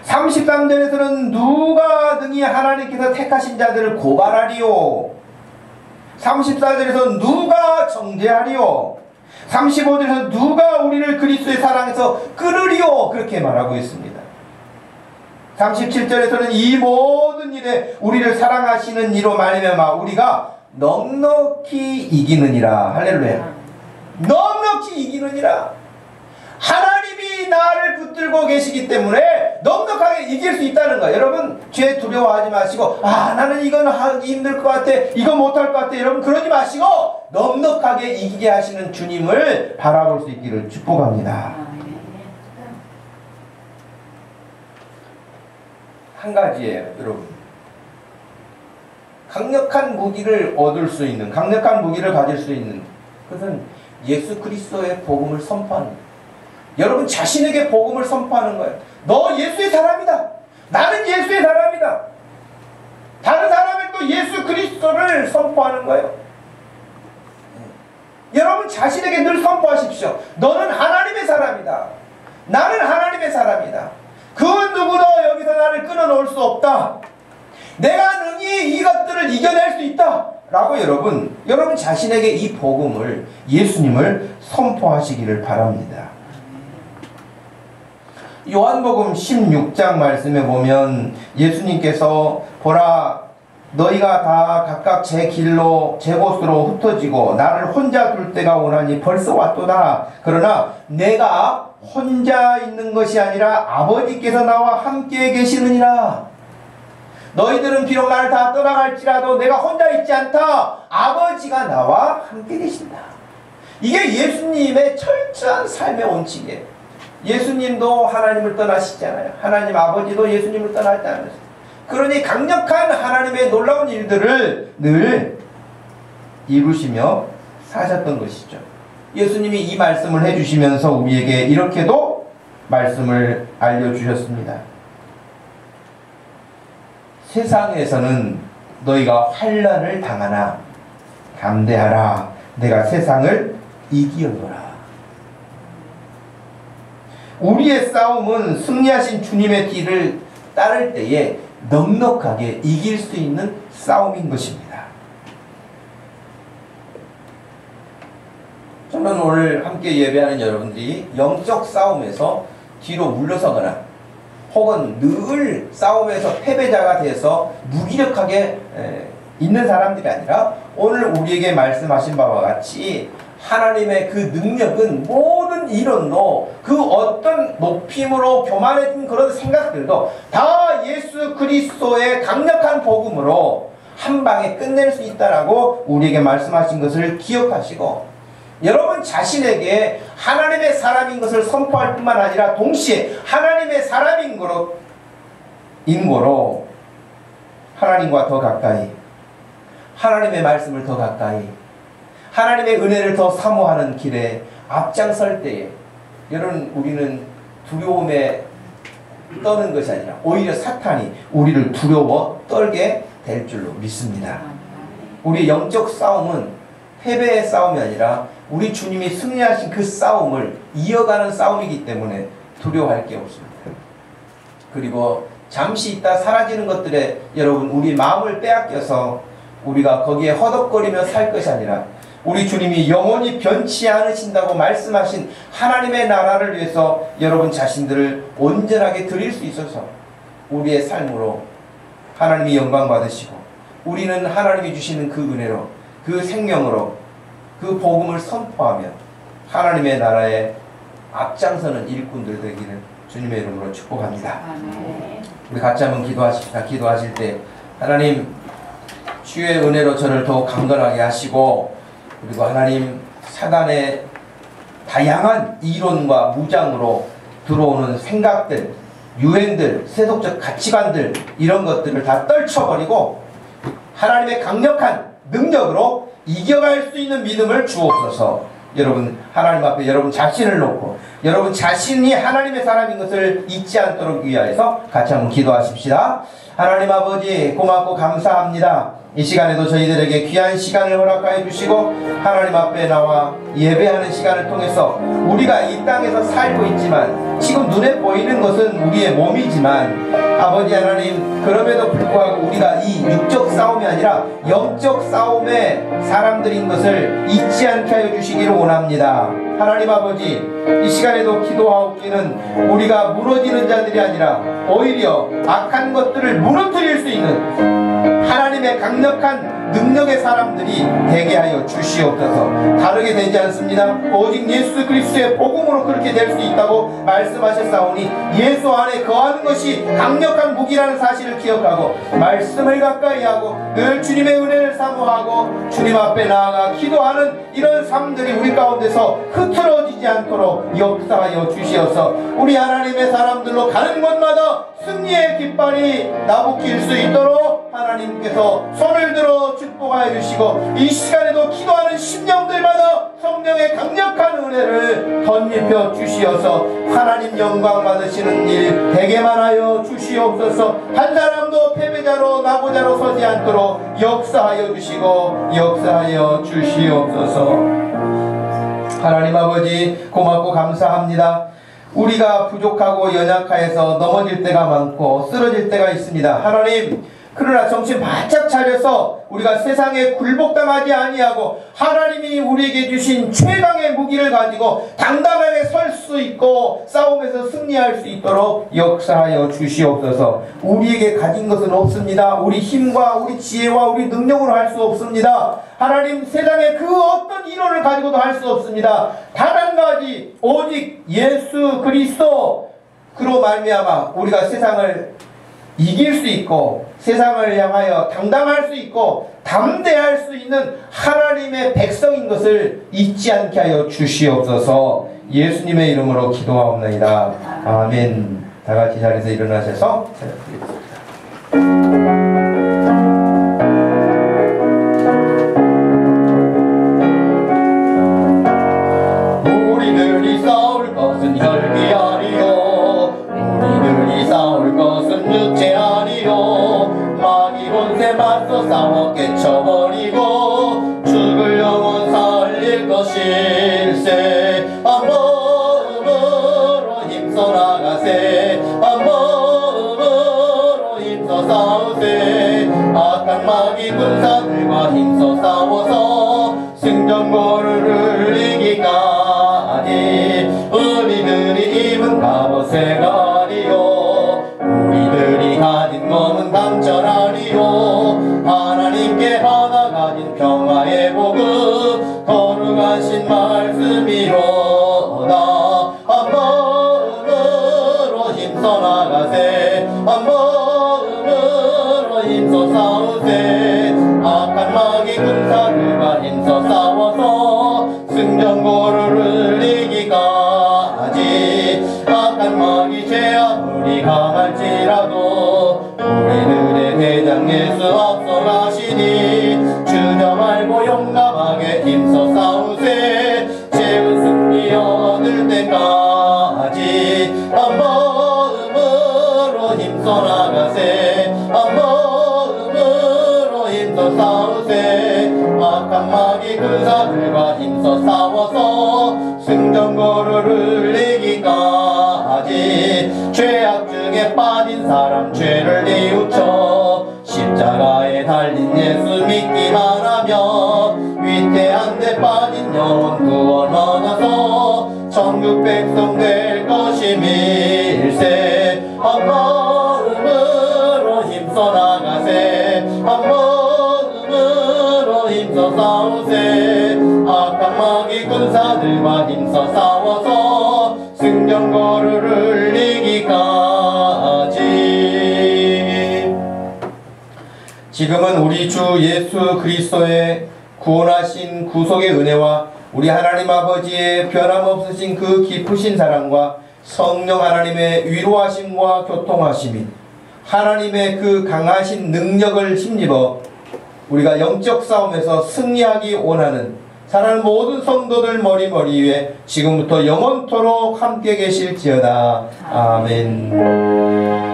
33절에서는 누가 능히 하나님께서 택하신 자들을 고발하리요. 34절에서 누가 정죄하리요. 35절에서 누가 우리를 그리스도의 사랑에서 끊으리요. 그렇게 말하고 있습니다. 37절에서는 이 모든 일에 우리를 사랑하시는 이로 말미암아 우리가 넉넉히 이기느니라. 할렐루야. 넉넉히 이기느니라. 하나님이 나를 붙들고 계시기 때문에 넉넉하게 이길 수 있다는 거예요. 여러분 죄 두려워하지 마시고 나는 이건 하기 힘들 것 같아, 이거 못할 것 같아, 여러분 그러지 마시고 넉넉하게 이기게 하시는 주님을 바라볼 수 있기를 축복합니다. 한 가지예요, 여러분. 강력한 무기를 얻을 수 있는, 강력한 무기를 가질 수 있는 그것은 예수 그리스도의 복음을 선포하는 거예요. 여러분 자신에게 복음을 선포하는 거예요. 너 예수의 사람이다. 나는 예수의 사람이다. 다른 사람은 또 예수 그리스도를 선포하는 거예요. 여러분 자신에게 늘 선포하십시오. 너는 하나님의 사람이다. 나는 하나님의 사람이다. 그 누구도 여기서 나를 끊어놓을 수 없다. 내가 능히 이것들을 이겨낼 수 있다. 라고 여러분 자신에게 이 복음을, 예수님을 선포하시기를 바랍니다. 요한복음 16장 말씀에 보면 예수님께서 보라 너희가 다 각각 제 길로 제 곳으로 흩어지고 나를 혼자 둘 때가 오나니 벌써 왔도다. 그러나 내가 혼자 있는 것이 아니라 아버지께서 나와 함께 계시느니라. 너희들은 비록 나를 다 떠나갈지라도 내가 혼자 있지 않다. 아버지가 나와 함께 계신다. 이게 예수님의 철저한 삶의 원칙이에요. 예수님도 하나님을 떠나시잖아요. 하나님 아버지도 예수님을 떠나지 않으셨어요. 그러니 강력한 하나님의 놀라운 일들을 늘 이루시며 사셨던 것이죠. 예수님이 이 말씀을 해주시면서 우리에게 이렇게도 말씀을 알려주셨습니다. 세상에서는 너희가 환난을 당하나 담대하라. 내가 세상을 이기었노라. 우리의 싸움은 승리하신 주님의 길을 따를 때에 넉넉하게 이길 수 있는 싸움인 것입니다. 저는 오늘 함께 예배하는 여러분들이 영적 싸움에서 뒤로 물러서거나 혹은 늘 싸움에서 패배자가 돼서 무기력하게 있는 사람들이 아니라 오늘 우리에게 말씀하신 바와 같이 하나님의 그 능력은 모든 이론도 그 어떤 높임으로 교만해진 그런 생각들도 다 예수 그리스도의 강력한 복음으로 한 방에 끝낼 수 있다라고 우리에게 말씀하신 것을 기억하시고 여러분 자신에게 하나님의 사람인 것을 선포할 뿐만 아니라 동시에 하나님의 사람인 거로 하나님과 더 가까이 하나님의 말씀을 더 가까이 하나님의 은혜를 더 사모하는 길에 앞장설 때에 여러분 우리는 두려움에 떠는 것이 아니라 오히려 사탄이 우리를 두려워 떨게 될 줄로 믿습니다. 우리 영적 싸움은 패배의 싸움이 아니라 우리 주님이 승리하신 그 싸움을 이어가는 싸움이기 때문에 두려워할 게 없습니다. 그리고 잠시 있다 사라지는 것들에 여러분 우리 마음을 빼앗겨서 우리가 거기에 허덕거리며 살 것이 아니라 우리 주님이 영원히 변치 않으신다고 말씀하신 하나님의 나라를 위해서 여러분 자신들을 온전하게 드릴 수 있어서 우리의 삶으로 하나님이 영광 받으시고 우리는 하나님이 주시는 그 은혜로 그 생명으로 그 복음을 선포하며 하나님의 나라에 앞장서는 일꾼들 되기를 주님의 이름으로 축복합니다. 우리 같이 한번 기도하십시다. 기도하실 때 하나님 주의 은혜로 저를 더욱 강건하게 하시고 그리고 하나님 사단의 다양한 이론과 무장으로 들어오는 생각들, 유행들, 세속적 가치관들 이런 것들을 다 떨쳐버리고 하나님의 강력한 능력으로 이겨갈 수 있는 믿음을 주옵소서. 여러분 하나님 앞에 여러분 자신을 놓고 여러분 자신이 하나님의 사람인 것을 잊지 않도록 위하여서 같이 한번 기도하십시다. 하나님 아버지 고맙고 감사합니다. 이 시간에도 저희들에게 귀한 시간을 허락하여 주시고 하나님 앞에 나와 예배하는 시간을 통해서 우리가 이 땅에서 살고 있지만 지금 눈에 보이는 것은 우리의 몸이지만 아버지 하나님, 그럼에도 불구하고 우리가 이 육적 싸움이 아니라 영적 싸움의 사람들인 것을 잊지 않게 하여 주시기를 원합니다. 하나님 아버지, 이 시간에도 기도하옵기는 우리가 무너지는 자들이 아니라 오히려 악한 것들을 무너뜨릴 수 있는 하나님의 강력한 능력의 사람들이 되게 하여 주시옵소서. 다르게 되지 않습니다. 오직 예수 그리스도의 복음으로 그렇게 될 수 있다고 말씀하셨사오니 예수 안에 거하는 것이 강력한 무기라는 사실을 기억하고 말씀을 가까이 하고 늘 주님의 은혜를 사모하고 주님 앞에 나아가 기도하는 이런 삶들이 우리 가운데서 흐트러지지 않도록 역사하여 주시어서 우리 하나님의 사람들로 가는 곳마다 승리의 깃발이 나부낄 수 있도록 하나님께서 손을 들어 축복하여 주시고 이 시간에도 기도하는 심령들마다 성령의 강력한 은혜를 덧입혀 주시어서 하나님 영광 받으시는 일 되게만 하여 주시옵소서. 한 사람도 패배자로 나고자로 서지 않도록 역사하여 주시고 역사하여 주시옵소서. 하나님 아버지, 고맙고 감사합니다. 우리가 부족하고 연약하여서 넘어질 때가 많고 쓰러질 때가 있습니다. 하나님, 그러나 정신 바짝 차려서 우리가 세상에 굴복당하지 아니하고 하나님이 우리에게 주신 최강의 무기를 가지고 당당하게 설 수 있고 싸움에서 승리할 수 있도록 역사하여 주시옵소서. 우리에게 가진 것은 없습니다. 우리 힘과 우리 지혜와 우리 능력으로 할 수 없습니다. 하나님, 세상에 그 어떤 이론을 가지고도 할 수 없습니다. 단 한 가지, 오직 예수 그리스도, 그로 말미암아 우리가 세상을 이길 수 있고 세상을 향하여 당당할 수 있고 담대할 수 있는 하나님의 백성인 것을 잊지 않게 하여 주시옵소서. 예수님의 이름으로 기도하옵나이다. 아멘. 다 같이 자리에서 일어나셔서 찬양드리겠습니다. 우리들이 싸울 것은 혈기 아니요, 우리들이 싸울 것은 육체 아니요, 마귀 본세 맞서 싸워 깨쳐버리고 죽을 영혼 살릴 것일세. 한 몸으로 힘써 나가세, 한 몸으로 힘써 싸우세. 악한 마귀 군사들과 힘써 싸워서 승전고를 이기까지 우리들이 입은 갑옷새가 아니요, 우리들이 가진 몸은 강철 아니요, 하나님께 하나 가진 평화의 복음 거룩하신 말씀이로다. 한 마음으로 힘써 나가세, 한 마음으로 힘써 싸우세. 악한 마귀 군사들과 힘써 싸워서 승전고를 이기까지. 악한 마귀 죄 아무리 강할지라도 우리들의 대장 예수 앞서가시니 주저 말고 용감하게 힘써 싸우세. 최후 승리 얻을 때까지 한 마음으로 힘써 나가세, 한 마음으로 힘써 싸우세. 악한 마귀 군사들과 힘써 싸워서 승전고를 이기까지. 죄악 중에 빠진 사람 죄를 뉘우쳐 십자가에 달린 예수 믿기만 하면 위태한 데 빠진 영혼 구원 얻어서 천국 백성 될 것임일세. 한 마음으로 힘써 나가세, 한 마음으로 힘써 싸우세. 악한 마귀 군사들과 힘써 싸워서 승전고를 이기까지. 지금은 우리 주 예수 그리스도의 구원하신 구속의 은혜와 우리 하나님 아버지의 변함없으신 그 깊으신 사랑과 성령 하나님의 위로하심과 교통하심이 하나님의 그 강하신 능력을 힘입어 우리가 영적 싸움에서 승리하기 원하는 사랑하는 모든 성도들 머리 위에 지금부터 영원토록 함께 계실지어다. 아멘.